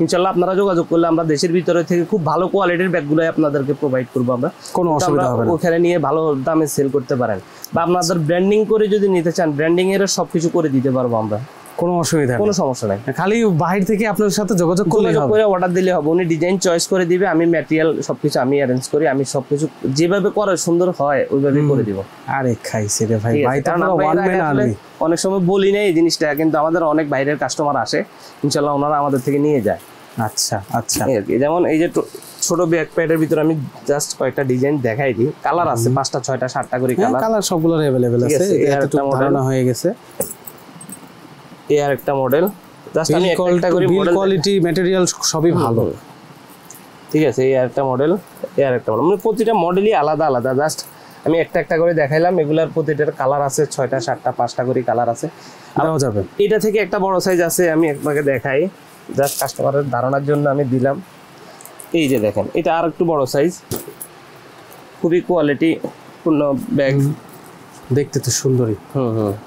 ইনশাল্লাহ আপনারা যোগাযোগ করলে আমরা দেশের ভিতরে থেকে খুব ভালো কোয়ালিটির ব্যাগগুলো আপনাদেরকে প্রোভাইড করবো আমরা, কোনো অসুবিধা হবে না। ওখানে নিয়ে ভালো দামে সেল করতে পারেন, বা আপনাদের ব্র্যান্ডিং করে যদি নিতে চান, ব্র্যান্ডিং এর সবকিছু করে দিতে পারবো আমরা, কোনো অসুবিধা, কোনো সমস্যা নাই। খালি বাইরে থেকে আপনার সাথে যোগাযোগ করে অর্ডার দিলে হবে, উনি ডিজাইন চয়েস করে দিবে, আমি ম্যাটেরিয়াল সবকিছু আমি অ্যারেঞ্জ করি, আমি সবকিছু যেভাবে করে সুন্দর হয় ওইভাবে করে দিব। আরে খাইছে রে ভাই, ভাই তো ওয়ান ম্যান আর্মি। অনেক সময় বলি না এই জিনিসটা, কিন্তু আমাদের অনেক বাইরের কাস্টমার আসে, ইনশাআল্লাহ ওনারা আমাদের থেকে নিয়ে যায়। আচ্ছা আচ্ছা, যেমন এই যে ছোট ব্যাক প্যাডের ভিতরে আমি জাস্ট কয়েকটা ডিজাইন দেখাই দিই। কালার আছে 5টা 6টা 7টা করে কালার, সবগুলোর अवेलेबल আছে। এটা ধারণা হয়ে গেছে। এই আর একটা মডেল, জাস্ট আমি একটা করে মডেল, কোয়ালিটি ম্যাটেরিয়াল সবই ভালো। ঠিক আছে, এই আর একটা মডেল, এই আর একটা মডেল, মানে প্রতিটা মডেলই আলাদা আলাদা। জাস্ট আমি একটা করে দেখাইলাম। এগুলার প্রতিটার কালার আছে 6টা 7টা 5টা করে কালার আছে। দেওয়া যাবে। এটা থেকে একটা বড় সাইজ আছে, আমি আপনাকে দেখাই, জাস্ট কাস্টমারের ধারণার জন্য আমি দিলাম। এই যে দেখেন, এটা আর একটু বড় সাইজ, খুবই কোয়ালিটি পূর্ণ ব্যাগ, দেখতে তো সুন্দরই।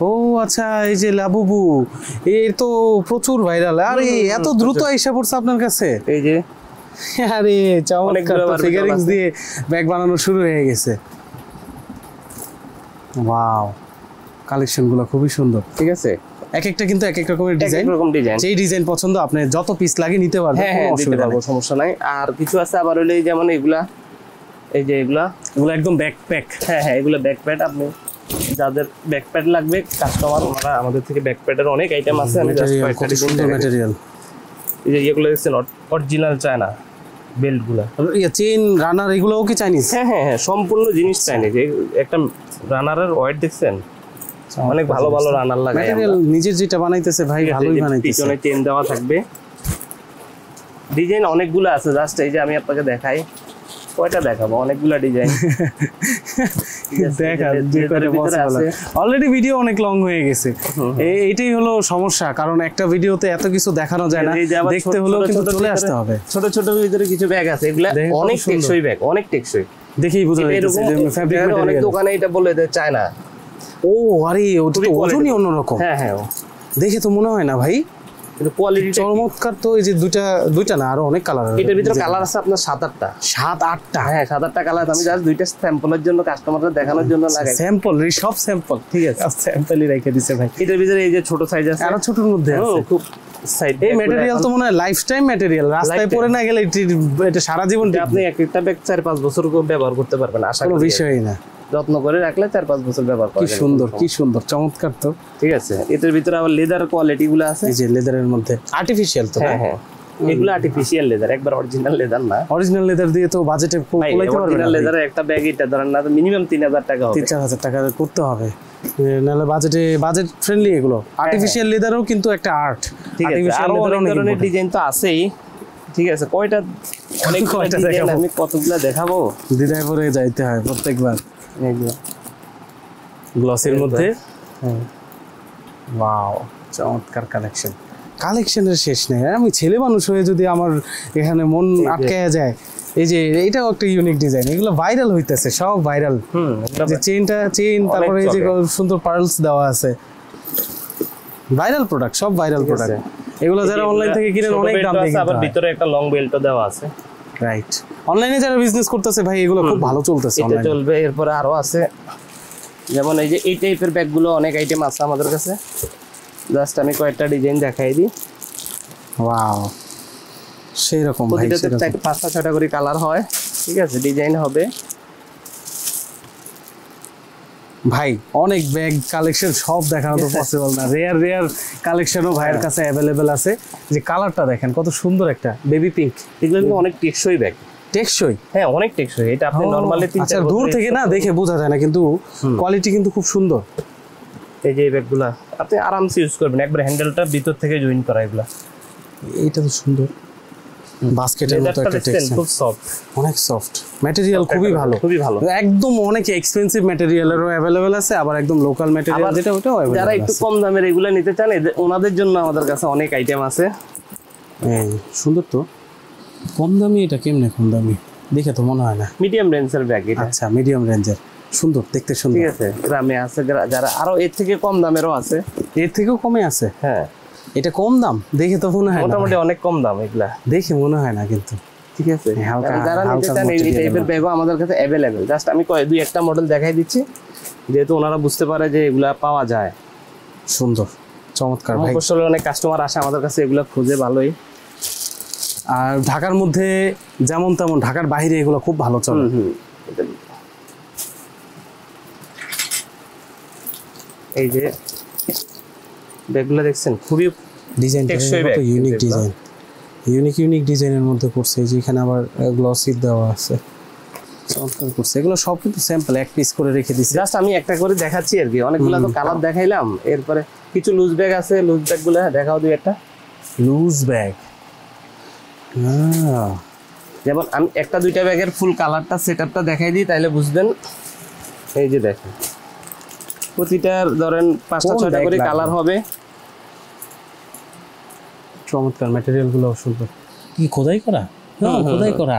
ও আচ্ছা, এই যে লাবুবু, এর তো প্রচুর ভাইরাল। আরে এত দ্রুত এসে পড়ছে আপনার কাছে? এই যে আরে চমৎকার, ফিগারিংস দিয়ে ব্যাগ বানানো শুরু হয়ে গেছে। ওয়াও, কালেকশনগুলো খুবই সুন্দর। ঠিক আছে, এক একটা কিন্তু এক এক রকমের ডিজাইন, যেই ডিজাইন পছন্দ আপনি যত পিস লাগে নিতে পারবেন, কোনো অসুবিধা নেই, সমস্যা নাই। আর কিছু আছে আবার হইলে যেমন এগুলা, এই যে এগুলো একদম ব্যাকপ্যাক। হ্যাঁ হ্যাঁ, এগুলো ব্যাকপ্যাড। আপনি যাদের ব্যাকপ্যাড লাগবে কাস্টমার, ওনারা আমাদের থেকে ব্যাকপ্যাডের অনেক আইটেম আছে। আমি জাস্ট কয়েকটা সুন্দর ম্যাটেরিয়াল, এই যে এগুলো দেখছেন অরিজিনাল চায়না বেল্টগুলো, চেইন, রানার, এগুলোও কি চাইনিজ? হ্যাঁ হ্যাঁ হ্যাঁ, সম্পূর্ণ জিনিস চাইনিজ। একটা রানারের ওয়েট দেখছেন, অনেক ভালো ভালো রানার লাগাই আমরা। নিজের যেটা বানাইতেছে ভাই, ভালোই বানাইতেছে। পিছনে চেন দেওয়া থাকবে, ডিজাইন অনেকগুলো আছে। জাস্ট এই যে আমি আপনাকে দেখাই, কয়টা দেখাবো, অনেকগুলো ডিজাইন। অলরেডি ভিডিও অনেক লং হয়ে গেছে, এইটাই হলো সমস্যা। কারণ একটা ভিডিওতে এত কিছু দেখানো যায় না, দেখতে হলেও কিন্তু চলে আসতে হবে। ছোট ছোট ভিতরে কিছু ব্যাগ আছে, এগুলা অনেক টেকসই ব্যাগ, অনেক টেকসই। দেখেই বোঝা যাচ্ছে ফ্যাব্রিক ম্যাটেরিয়াল। অনেক দোকানে এটা বলে দেয় চায় না। ও আরে, ওটা তো ওজনই অন্যরকম। হ্যাঁ হ্যাঁ, দেখে তো মনে হয় না ভাই, কিন্তু কোয়ালিটি চমৎকার। তো এই যে দুইটা না, আরো অনেক কালার। এটার ভিতরে কালার আছে আপনার 7-8টা। 7-8টা? হ্যাঁ, 7-8টা কালার। আমি জাস্ট দুইটা স্যাম্পলের জন্য, কাস্টমারদের দেখানোর জন্য লাগাই। স্যাম্পল, সব স্যাম্পল। ঠিক আছে, স্যাম্পলই রেখে দিছে ভাই। এটার ভিতরে এই যে ছোট সাইজ আছে, আরো ছোটর মধ্যে আছে খুব সাইড। এই ম্যাটেরিয়াল তো মনে হয় লাইফ টাইম ম্যাটেরিয়াল, রাস্তায় পরে না গেলে এটা সারা জীবন আপনি একটা ব্যাগ 4-5 বছর ব্যবহার করতে পারবেন, আশা করি। কোনো বিষয়ই না, যত্ন করে রাখলে 4-5 বছর ব্যবহার করা যায়। কি সুন্দর চমৎকার। তো ঠিক আছে, এটার ভিতরে আবার লেদার কোয়ালিটি গুলো আছে। এই যে লেদারের মধ্যে আর্টিফিশিয়াল। তো হ্যাঁ হ্যাঁ, এগুলো আর্টিফিশিয়াল লেদার, একবার অরিজিনাল লেদার না। অরিজিনাল লেদার দিয়ে তো বাজেটে কোলাইতে পারবে না। অরিজিনাল লেদারের একটা ব্যাগ এটা ধরেন না মিনিমাম 3000 টাকা হবে, 3-4 টাকা করতে হবে, নাহলে বাজেট ফ্রেন্ডলি এগুলো। আর্টিফিশিয়াল লেদারও কিন্তু একটা আর্ট। ঠিক আছে, আরো অনেক ধরনের ডিজাইন তো আছেই, ঠিক আছে কয়টা অনেক কয়টা design দেখাবো? আমি কতগুলা দেখাবো দ্বিধায় পড়ে যাইতে হয় প্রত্যেকবার। এইগুলো গ্লসের মধ্যে হ্যাঁ ওয়াও চমৎকার কালেকশন, কালেকশনের শেষ নেই। আমি ছেলে মানুষ হয়ে যদি আমার এখানে মন আটকে যায়, এই যে এটাও একটা ইউনিক ডিজাইন, এগুলো ভাইরাল হইতেছে, সব ভাইরাল। যে চেইন, তারপরে এই যে সুন্দর পার্লস দেওয়া আছে, ভাইরাল প্রোডাক্ট, সব ভাইরাল প্রোডাক্ট। এগুলো যারা অনলাইন থেকে কিনেন অনেক দাম দিয়ে কিনতে আবার হয়। ভিতরে একটা লং বেল্টও দেওয়া আছে। রাইট, অনলাইনে যারা বিজনেস করতেছে ভাই এগুলো খুব ভালো চলতেছে এটা অনলাইনে। চলবে। এরপরে আরো আছে, যেমন এই যে এই টাইপের ব্যাগগুলো অনেক আইটেম আছে আমাদের কাছে। জাস্ট আমি কয়েকটা ডিজাইন দেখাই দিই। ওয়াও, সেই রকম ভাই, প্রতিটাতে 5টা-6টা করে কালার হয়, ঠিক আছে, ডিজাইন হবে। ভাই অনেক ব্যাগ কালেকশন সব দেখানো তো পসিবল না, রেয়ার কালেকশনও ভাইয়ের কাছে অ্যাভেলেবেল আছে। যে কালারটা দেখেন কত সুন্দর, একটা বেবি পিঙ্ক, এগুলো কিন্তু অনেক টেকসই ব্যাগ। টেকসই, হ্যাঁ অনেক টেকসই। এটা আপনি নরমালি 3-4 আচ্ছা, দূর থেকে না দেখে বোঝা যায় না, কিন্তু কোয়ালিটি কিন্তু খুব সুন্দর। এই যে এই ব্যাগগুলা আপনি আরামসে ইউজ করবেন, একবার হ্যান্ডেলটা ভিতর থেকে জয়েন করা। এগুলা এইটা তো সুন্দর, বাস্কেটের মতো একটা টেক্সচার, খুব সফট, অনেক সফট ম্যাটেরিয়াল, খুবই ভালো, খুবই ভালো। একদম অনেক এক্সপেন্সিভ ম্যাটেরিয়ালেরও অ্যাভেলেবেল আছে, আবার একদম লোকাল ম্যাটেরিয়াল যেটা ওটাও যারা অ্যাভেলেবেল একটু আছে। কম দামের এগুলা নিতে চান, ওনাদের জন্য আমাদের কাছে অনেক আইটেম আছে। এই সুন্দর তো, কম দামি, এটা কেমনে কম দামি দেখে তো মনে হয় না। মিডিয়াম রেঞ্জের ব্যাগ এটা। আচ্ছা, মিডিয়াম রেঞ্জের, সুন্দর, দেখতে সুন্দর। ঠিক আছে, গ্রামে আছে, যারা আরো এর থেকে কম দামেরও আছে। এর থেকেও কমে আছে? হ্যাঁ, এটা কম দাম দেখে তো মনে হয় না, মোটামুটি অনেক কম দাম এগুলা, দেখে মনে হয় না কিন্তু। ঠিক আছে। হালকা যারা নিতে চান এই টাইপের ব্যাগও আমাদের কাছে অ্যাভেলেবেল। জাস্ট আমি দুই একটা মডেল দেখাই দিচ্ছি, যেহেতু ওনারা বুঝতে পারে যে এগুলা পাওয়া যায়। সুন্দর, চমৎকার ভাই। মফস্বলে অনেক কাস্টমার আসে আমাদের কাছে, এগুলা খুঁজে ভালোই। আর ঢাকার মধ্যে যেমন তেমন, ঢাকার বাইরে এগুলো খুব ভালো চলে। এই যে ব্যাগগুলো দেখছেন, খুবই ডিজাইন টেকসই ব্যাগ, ইউনিক ডিজাইন, ইউনিক ডিজাইনের মধ্যে করছে। এই যে এখানে আবার গ্লসি দেওয়া আছে, চমৎকার করছে। এগুলো সব কিন্তু স্যাম্পল, এক পিস করে রেখে দিছে। জাস্ট আমি একটা করে দেখাচ্ছি আর কি, অনেকগুলো তো কালার দেখাইলাম। এরপরে কিছু লুজ ব্যাগ আছে, লুজ ব্যাগগুলো দেখাও দুই একটা। লুজ ব্যাগ, যেমন আমি একটা দুইটা ব্যাগের ফুল কালারটা সেটআপটা দেখাই দিই, তাইলে বুঝবেন। এই যে দেখেন, প্রতিটার ধরেন 5টা-6টা করে কালার হবে। চমৎকার, ম্যাটেরিয়াল গুলো সুন্দর। কি খোদাই করা? হ্যাঁ, খোদাই করা।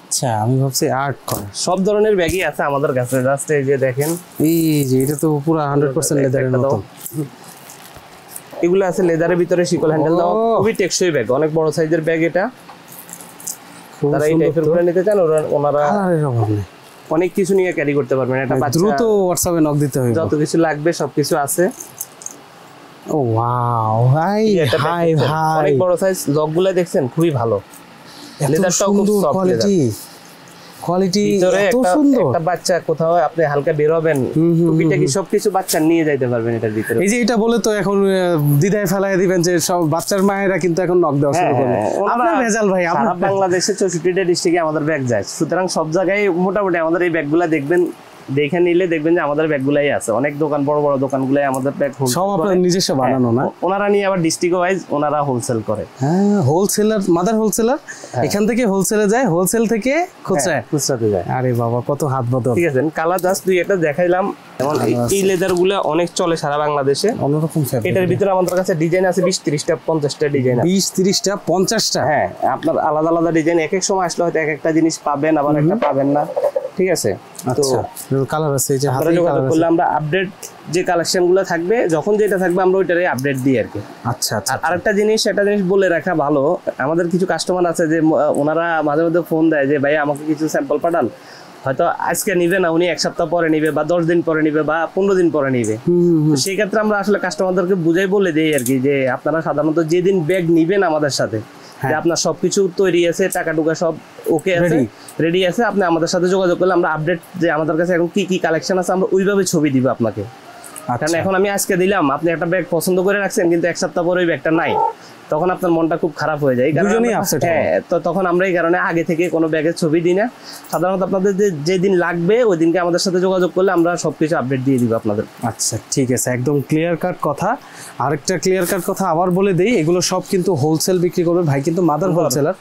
আচ্ছা, আমি ভাবছি আর্ট করা। সব ধরনের ব্যাগই আছে আমাদের কাছে। জাস্ট এই যে দেখেন, এই যে এটা তো পুরো 100% লেদারের মতো। এগুলো আছে লেদারের ভিতরে শিকল হ্যান্ডেল দাও, খুবই টেকসই ব্যাগ, অনেক বড় সাইজের ব্যাগ এটা। তারা এই টাইপের গুলো নিতে চান, ওনারা অনেক কিছু নিয়ে ক্যারি করতে পারবেন। এটা দ্রুত হোয়াটসঅ্যাপে নক দিতে হবে, যত কিছু লাগবে সবকিছু আছে। ও ওয়াও ভাই, হাই ভাই, অনেক বড় সাইজ। লকগুলো দেখছেন, খুবই ভালো। লেদারটাও খুব সফট, কোয়ালিটি ভিতরে এত সুন্দর। একটা বাচ্চা কোথাও আপনি হালকা বের হবেন, টুকিটাকি সবকিছু বাচ্চা নিয়ে যাইতে পারবেন এটার ভিতরে। এই যে এটা বলে তো এখন দ্বিধায় ফেলাই দিবেন যে সব বাচ্চার মায়েরা কিন্তু এখন নক দেওয়া শুরু করবে। আপনার ভেজাল ভাই, সারা বাংলাদেশে 64টা ডিস্ট্রিক্টে আমাদের ব্যাগ যায়, সুতরাং সব জায়গায় মোটামুটি আমাদের এই ব্যাগগুলা দেখবেন, দেখে নিলে দেখবেন যে আমাদের ব্যাগগুলাই আছে। অনেক দোকান, বড় বড় দোকানগুলাই আমাদের ব্যাগ সব আপনার নিজস্ব বানানো না? ওনারা নিয়ে আবার ডিস্ট্রিক্ট ওয়াইজ ওনারা হোলসেল করে। হ্যাঁ, হোলসেলার, মাদার হোলসেলার, এখান থেকে হোলসেলে যায়, হোলসেল থেকে খুচরাতে যায়। আরে বাবা, কত হাত বদল। ঠিক আছে, কালার জাস্ট দুই একটা দেখাইলাম। যেমন এই লেদার গুলো অনেক চলে সারা বাংলাদেশে, অন্যরকম। এটার ভিতরে আমাদের কাছে ডিজাইন আছে 20-30টা 50টা ডিজাইন, 20-30টা 50টা। হ্যাঁ, আপনার আলাদা আলাদা ডিজাইন। এক এক সময় আসলে হয়তো এক একটা জিনিস পাবেন, আবার একটা পাবেন না। ঠিক আছে, তো কালার আছে, এই যে হাতে যোগাযোগ করলে আমরা আপডেট যে কালেকশন গুলো থাকবে, যখন যেটা থাকবে আমরা ওইটারই আপডেট দিই আর কি। আচ্ছা আচ্ছা। আর আরেকটা জিনিস, একটা জিনিস বলে রাখা ভালো, আমাদের কিছু কাস্টমার আছে যে ওনারা মাঝে মধ্যে ফোন দেয় যে ভাই আমাকে কিছু স্যাম্পল পাঠান, হয়তো আজকে নিবে না, উনি 1 সপ্তাহ পরে নিবে, বা 10 দিন পরে নিবে, বা 15 দিন পরে নিবে। সেই ক্ষেত্রে আমরা আসলে কাস্টমারদেরকে বুঝাই বলে দিই আর কি, যে আপনারা সাধারণত যেদিন ব্যাগ নিবেন আমাদের সাথে, যে আপনার সবকিছু তৈরি আছে, টাকা টুকা সব ওকে আছে, রেডি আছে, আপনি আমাদের সাথে যোগাযোগ করলে আমরা আপডেট, যে আমাদের কাছে এখন কি কি কালেকশন আছে, আমরা ওইভাবে ছবি দিব আপনাকে। কারণ এখন আমি আজকে দিলাম, আপনি একটা ব্যাগ পছন্দ করে রাখছেন, কিন্তু 1 সপ্তাহ পরে ওই ব্যাগটা নাই, তখন আপনার মনটা খুব খারাপ হয়ে যায়। হ্যাঁ, তো তখন আমরা এই কারণে আগে থেকে কোনো ব্যাগের ছবি দিই না। সাধারণত আপনাদের যেদিন লাগবে ওই দিনকে আমাদের সাথে যোগাযোগ করলে আমরা সবকিছু আপডেট দিয়ে দিব আপনাদের। আচ্ছা, ঠিক আছে, একদম ক্লিয়ার কাট কথা। আরেকটা ক্লিয়ার কাট কথা আবার বলে দেই, এগুলো সব কিন্তু হোলসেল বিক্রি করবে ভাই, কিন্তু মাদার হোলসেলার।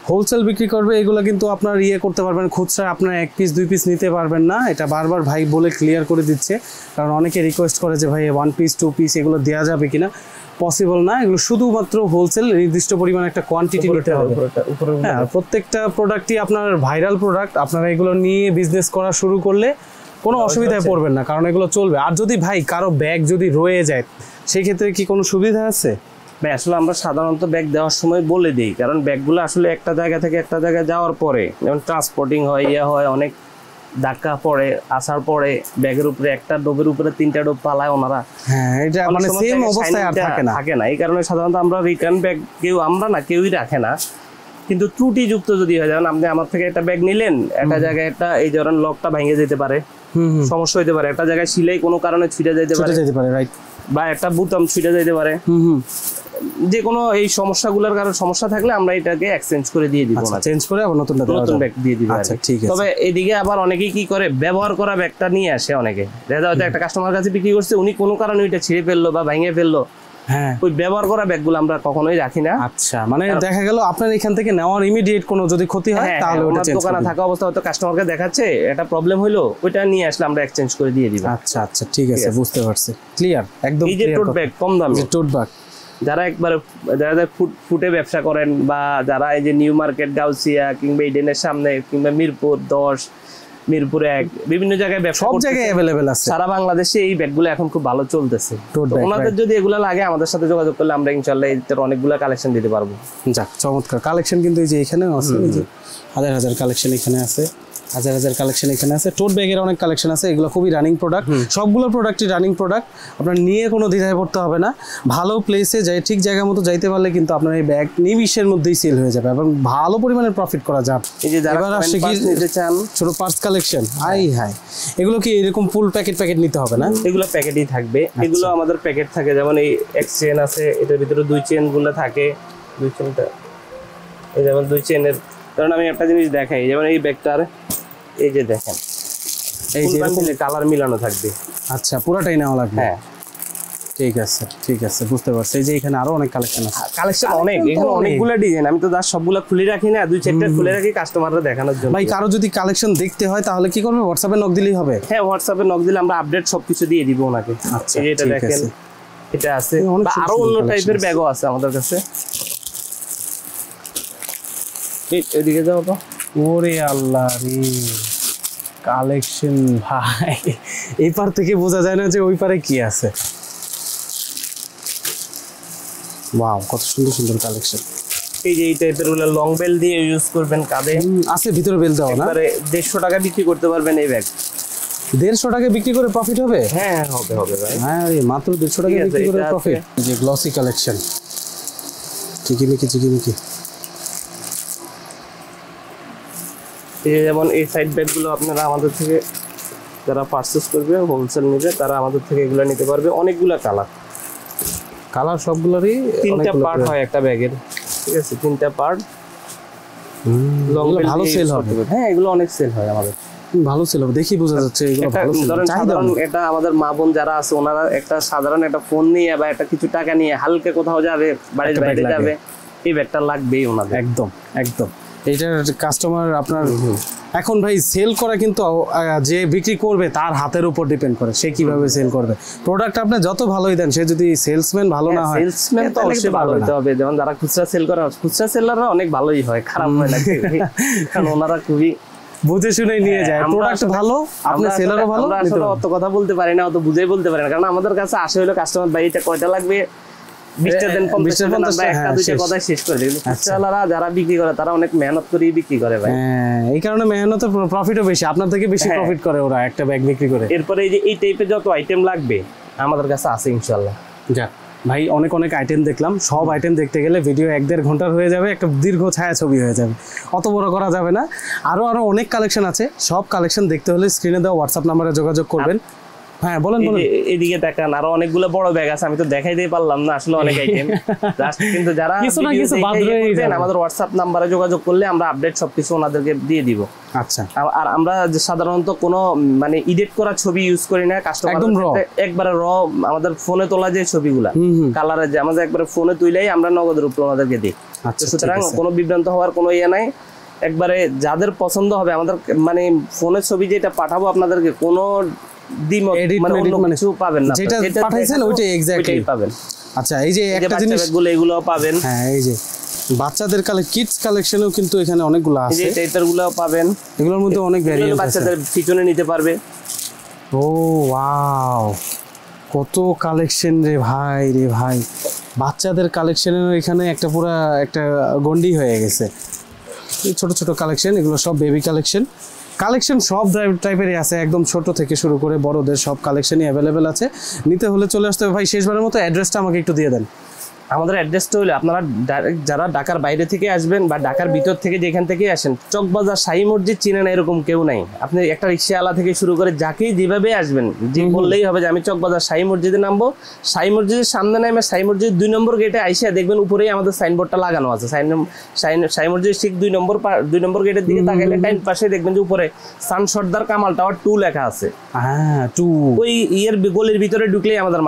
হোলসেল বিক্রি করবে এগুলো কিন্তু আপনার ইয়ে করতে পারবেন, খুচরা আপনার 1 পিস 2 পিস নিতে পারবেন না। এটা বারবার ভাই বলে ক্লিয়ার করে দিচ্ছে, কারণ অনেকে রিকোয়েস্ট করে যে ভাই 1 পিস 2 পিস এগুলো দেওয়া যাবে কিনা, পসিবল না। এগুলো শুধুমাত্র হোলসেল, নির্দিষ্ট পরিমাণ একটা কোয়ান্টিটি নিতে হবে। হ্যাঁ, প্রত্যেকটা প্রোডাক্টই আপনার ভাইরাল প্রোডাক্ট, আপনারা এগুলো নিয়ে বিজনেস করা শুরু করলে কোনো অসুবিধায় পড়বেন না, কারণ এগুলো চলবে। আর যদি ভাই কারো ব্যাগ যদি রয়ে যায় সেই ক্ষেত্রে কি কোনো সুবিধা আছে? ভাই আসলে আমরা সাধারণত ব্যাগ দেওয়ার সময় বলে দিই, কারণ ব্যাগগুলো আসলে একটা জায়গা থেকে একটা জায়গায় যাওয়ার পরে যেমন ট্রান্সপোর্টিং হয়, হয় অনেক ধাক্কা পড়ে, আসার পরে ব্যাগের উপরে একটা ডোবের উপরে 3টা ডোব পালায় ওনারা। হ্যাঁ, এটা মানে সেম অবস্থায় আর থাকে না। এই কারণে সাধারণত আমরা রিটার্ন ব্যাগ কেউই রাখে না। কিন্তু ত্রুটিযুক্ত যদি হয়, যেমন আপনি আমার থেকে একটা ব্যাগ নিলেন, একটা জায়গায় একটা এই ধরেন লকটা ভেঙে যেতে পারে, সমস্যা হইতে পারে, একটা জায়গায় সিলাই কোনো কারণে ছিঁড়ে যেতে পারে, রাইট, বা একটা বুতাম ছিঁড়ে যেতে পারে, যে কোনো এই সমস্যাগুলোর কারণে সমস্যা থাকলে আমরা এটাকে এক্সচেঞ্জ করে দিয়ে দিব, চেঞ্জ করে আবার নতুন ব্যাগ দিয়ে দিব। আচ্ছা, ঠিক আছে। তবে এদিকে আবার অনেকেই কি করে, ব্যবহার করা ব্যাগটা নিয়ে আসে অনেকে, দেখা যায় একটা কাস্টমার কাছে বিক্রি করছে, উনি কোনো কারণে ওইটা ছিঁড়ে ফেললো বা ভেঙে ফেললো, হ্যাঁ, ওই ব্যবহার করা ব্যাগগুলো আমরা কখনোই রাখি না। আচ্ছা, মানে দেখা গেল আপনার এখান থেকে নেওয়ার ইমিডিয়েট কোনো যদি ক্ষতি হয় তাহলে ওটা চেঞ্জ দোকানে থাকা অবস্থা হয়তো কাস্টমারকে দেখাচ্ছে এটা প্রবলেম হইলো, ওইটা নিয়ে আসলে আমরা এক্সচেঞ্জ করে দিয়ে দিব। আচ্ছা আচ্ছা, ঠিক আছে, বুঝতে পারছি, ক্লিয়ার একদম। এই যে টোট ব্যাগ কম দামে, টোট ব্যাগ যারা একবার যারা ফুটে ব্যবসা করেন, বা যারা এই যে নিউ মার্কেট, গাউসিয়া কিংবা ইডেনের সামনে কিংবা মিরপুর 10, মিরপুর 1, বিভিন্ন জায়গায় ব্যবসা, সব জায়গায় अवेलेबल আছে সারা বাংলাদেশে এই ব্যাগগুলো এখন খুব ভালো চলতেছে। ওনাদের যদি এগুলো লাগে আমাদের সাথে যোগাযোগ করলে আমরা ইনশাআল্লাহ এর অনেকগুলো কালেকশন দিতে পারবো। যাক, চমৎকার কালেকশন কিন্তু এই যে এখানে আছে, এই যে হাজার হাজার কালেকশন এখানে আছে, হাজার হাজার কালেকশন এখানে আছে। টোট ব্যাগের অনেক কালেকশন আছে, এগুলো খুবই রানিং প্রোডাক্ট, সবগুলো প্রোডাক্টই রানিং প্রোডাক্ট। আপনার নিয়ে কোনো দ্বিধায় পড়তে হবে না, ভালো প্লেসে যাই ঠিক জায়গা মতো যাইতে পারলে কিন্তু আপনার এই ব্যাগ নিমিশের মধ্যেই সেল হয়ে যাবে এবং ভালো পরিমাণে প্রফিট করা যাবে। এই যে যারা আসছে কি নিতে চান ছোট পার্স কালেকশন, হাই এগুলো কি এরকম ফুল প্যাকেট নিতে হবে না? এগুলো প্যাকেটই থাকবে, এগুলো আমাদের প্যাকেট থাকে, যেমন এই এক চেন আছে, এটার ভিতরে 2 চেন গুলো থাকে, 2 চেনটা এই যেমন 2 চেনের। কারণ আমি একটা জিনিস দেখাই, যেমন এই ব্যাগটার এই যে দেখেন, এই যে এরকম কালার মিলানো থাকবে। আচ্ছা, পুরোটাই নেওয়া লাগবে? হ্যাঁ, ঠিক আছে, বুঝতে পারছি। এই যে এখানে আরো অনেক কালেকশন আছে, এখানে অনেকগুলো ডিজাইন, আমি তো সবগুলো খুলে রাখি না, 2-4টা খুলে রাখি কাস্টমাররা দেখানোর জন্য। ভাই কারো যদি কালেকশন দেখতে হয় তাহলে কি করবে? হোয়াটসঅ্যাপে নক দিলেই হবে? হ্যাঁ, হোয়াটসঅ্যাপে নক দিলে আমরা আপডেট সবকিছু দিয়ে দিব ওনাকে। আচ্ছা, এটা দেখেন, এটা আছে, আরো অন্য টাইপের ব্যাগও আছে আমাদের কাছে। এদিকে যাও তো। ওরে আল্লাহ রে, কালেকশন ভাই, এই পার থেকে বোঝা যায় না যে ওই পারে কি আছে। ওয়াও, কত সুন্দর সুন্দর কালেকশন। এই যে এই টাইপের গুলো লং বেল দিয়ে ইউজ করবেন কাঁধে, আছে ভিতরে বেল দাও না? এবারে 150 টাকা বিক্রি করতে পারবেন এই ব্যাগ। 150 টাকা বিক্রি করে প্রফিট হবে? হ্যাঁ, হবে ভাই। হ্যাঁ, মাত্র 150 টাকা বিক্রি করে প্রফিট। যে গ্লসি কালেকশন, চিকিমিকি। এই যেমন এই সাইড ব্যাগ গুলো আপনারা আমাদের থেকে যারা পারচেজ করবে, হোলসেল নেবে, তারা আমাদের থেকে এগুলো নিতে পারবে। অনেকগুলো কালার সবগুলোরই 3টা পার্ট হয় একটা ব্যাগের, ঠিক আছে, 3টা পার্ট। ভালো সেল হবে? হ্যাঁ, এগুলো অনেক সেল হয় আমাদের, ভালো সেল হবে, দেখি বোঝা যাচ্ছে এগুলো ভালো সেল। সাধারণ এটা আমাদের মা বোন যারা আছে, ওনারা একটা সাধারণ একটা ফোন নিয়ে বা একটা কিছু টাকা নিয়ে হালকা কোথাও যাবে, বাড়ির বাইরে যাবে, এই ব্যাগটা লাগবেই ওনাদের। একদম। এইটার কাস্টমার আপনার এখন ভাই সেল করা কিন্তু যে বিক্রি করবে তার হাতের উপর ডিপেন্ড করে, সে কিভাবে সেল করবে। প্রোডাক্ট আপনি যত ভালোই দেন, সে যদি সেলসম্যান ভালো না হয়, সেলসম্যান তো অবশ্যই ভালো হতে হবে। যেমন যারা খুচরা সেল করে, খুচরা সেলাররা অনেক ভালোই হয়, খারাপ হয় না, কারণ ওনারা খুবই বুঝে শুনে নিয়ে যায়। প্রোডাক্ট ভালো, আপনি সেলারও ভালো। আমরা আসলে অত কথা বলতে পারি না, অত বুঝাই বলতে পারি না, কারণ আমাদের কাছে আসে হলো কাস্টমার, ভাই এটা কয়টা লাগবে, 20টা দেন, 50টা দেন, আমরা একটা দুইটা কথা শেষ করে দিই। খুচরাওয়ালারা যারা বিক্রি করে তারা অনেক মেহনত করে বিক্রি করে ভাই। হ্যাঁ, এই কারণে মেহনতে প্রফিটও বেশি, আপনার থেকে বেশি প্রফিট করে ওরা একটা ব্যাগ বিক্রি করে। এরপরে এই যে এই টাইপের যত আইটেম লাগবে আমাদের কাছে আছে ইনশাআল্লাহ। যাক ভাই, অনেক আইটেম দেখলাম, সব আইটেম দেখতে গেলে ভিডিও 1-1.5 ঘন্টার হয়ে যাবে, একটা দীর্ঘ ছায়াছবি হয়ে যাবে, অত বড় করা যাবে না। আরো অনেক কালেকশন আছে, সব কালেকশন দেখতে হলে স্ক্রিনে দেওয়া হোয়াটসঅ্যাপ নাম্বারে যোগাযোগ করবেন। হ্যাঁ, বলেন। এদিকে দেখান, আরো অনেকগুলো বড় ব্যাগ আছে, আমি তো দেখাইতে পারলাম না আসলে, অনেক আইটেম। কিন্তু যারা আমাদের হোয়াটসঅ্যাপ নাম্বারে যোগাযোগ করলে আমরা আপডেট সবকিছু ওনাদেরকে দিয়ে দিব। আচ্ছা, আর আমরা সাধারণত কোনো মানে এডিট করা ছবি ইউজ করি না, কাস্টমার একবারে র আমাদের ফোনে তোলা যে ছবিগুলা কালারের, যে আমাদের একবারে ফোনে তুইলেই আমরা নগদের উপর ওনাদেরকে দিই। আচ্ছা, সুতরাং ঠিক আছে। কোনো বিভ্রান্ত হওয়ার কোনো ইয়ে নাই। একবারে যাদের পছন্দ হবে আমাদের মানে ফোনের ছবি যেটা পাঠাবো আপনাদেরকে কোনো দ্বিমত Edit মানে অন্য medit মানে কিছু পাবেন না, যেটা পাঠাইছেন দেখাবো, ওইটাই exactly। ওইটাই পাবেন। আচ্ছা, এই যে এই যে একটা বাচ্চা জিনিস, ব্যাগগুলো এগুলোও পাবেন, হ্যাঁ এই যে বাচ্চাদের কিডস কালেকশনও কিন্তু এখানে অনেকগুলো এই যে আছে, টাইটারগুলোও পাবেন, এগুলোর মধ্যে অনেক এগুলো ভ্যারিয়েন্ট আছে। বাচ্চাদের পিছনে নিতে পারবে। ও ওয়াও, কত কালেকশন রে ভাই রে ভাই, বাচ্চাদের কালেকশনের এখানে একটা পুরা একটা গন্ডি হয়ে গেছে। এই ছোট ছোট কালেকশন, এগুলো সব বেবি কালেকশন সব টাইপেরই আছে, একদম ছোট থেকে শুরু করে বড়দের সব কালেকশনই অ্যাভেলেবেল আছে। নিতে হলে চলে আসতে হবে। ভাই শেষবারের মতো অ্যাড্রেসটা আমাকে একটু দিয়ে দেন। আমাদের অ্যাড্রেসটা হলো আপনারা ডাইরেক্ট যারা ঢাকার বাইরে থেকে আসবেন বা ঢাকার ভিতর থেকে যেখান থেকে আসেন, চকবাজার শাহী মসজিদ চিনে না এরকম কেউ নাই। আপনি একটা রিক্সাওয়ালা থেকে শুরু করে যাকেই যেভাবে আসবেন, যে বললেই হবে যে আমি চকবাজার শাহী মসজিদে নামবো, শাহী মসজিদের সামনে নামে শাহী মসজিদ 2 নম্বর গেটে আইসা দেখবেন উপরেই আমাদের সাইনবোর্ডটা লাগানো আছে। শাহী মসজিদ ঠিক 2 নম্বর গেটের দিকে তাকাইলে ডাইন পাশে দেখবেন যে উপরে সান সর্দার কামাল টাওয়ার 2 লেখা আছে। হ্যাঁ 2, ওই গলির ভিতরে ঢুকলেই আমাদের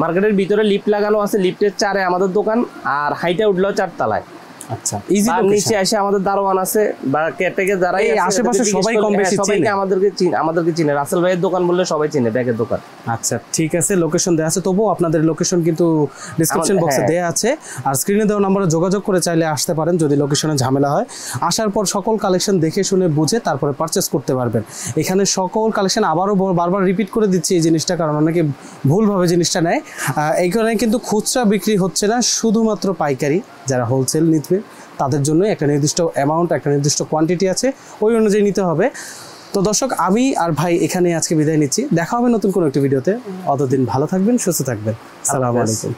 মার্কেটের ভিতরে লিফট লাগানো আছে, লিফটের 4-এ আমাদের দোকান, আর হাইটে উঠলেও 4 তলায়। আচ্ছা, ইজি আর নিচে এসে আমাদের দারোয়ান আছে বা কেটেকে যারাই এই আশেপাশে সবাই কম বেশি সবাইকে চেনে। আমাদেরকে চিনে। রাসেল ভাইয়ের দোকান বললে সবাই চিনে, ব্যাগের দোকান। আচ্ছা ঠিক আছে, লোকেশন দেওয়া আছে, তবুও আপনাদের লোকেশন কিন্তু ডিসক্রিপশন বক্সে হ্যাঁ। দেওয়া আছে, আর স্ক্রিনে দেওয়া নম্বরে যোগাযোগ করে চাইলে আসতে পারেন যদি লোকেশনে ঝামেলা হয়। আসার পর সকল কালেকশন দেখে শুনে বুঝে তারপরে পারচেস করতে পারবেন। এখানে সকল কালেকশন আবারও বারবার রিপিট করে দিচ্ছি এই জিনিসটা, কারণ অনেকে ভুলভাবে জিনিসটা নেয়। এইখানে কিন্তু খুচরা বিক্রি হচ্ছে না, শুধুমাত্র পাইকারি। যারা হোলসেল নিবে তাদের জন্য একটা নির্দিষ্ট অ্যামাউন্ট, একটা নির্দিষ্ট কোয়ান্টিটি আছে, ওই অনুযায়ী নিতে হবে। তো দর্শক, আমি আর ভাই এখানে আজকে বিদায় নিচ্ছি। দেখা হবে নতুন কোনো একটা ভিডিওতে। অতদিন ভালো থাকবেন, সুস্থ থাকবেন। আসসালামু আলাইকুম।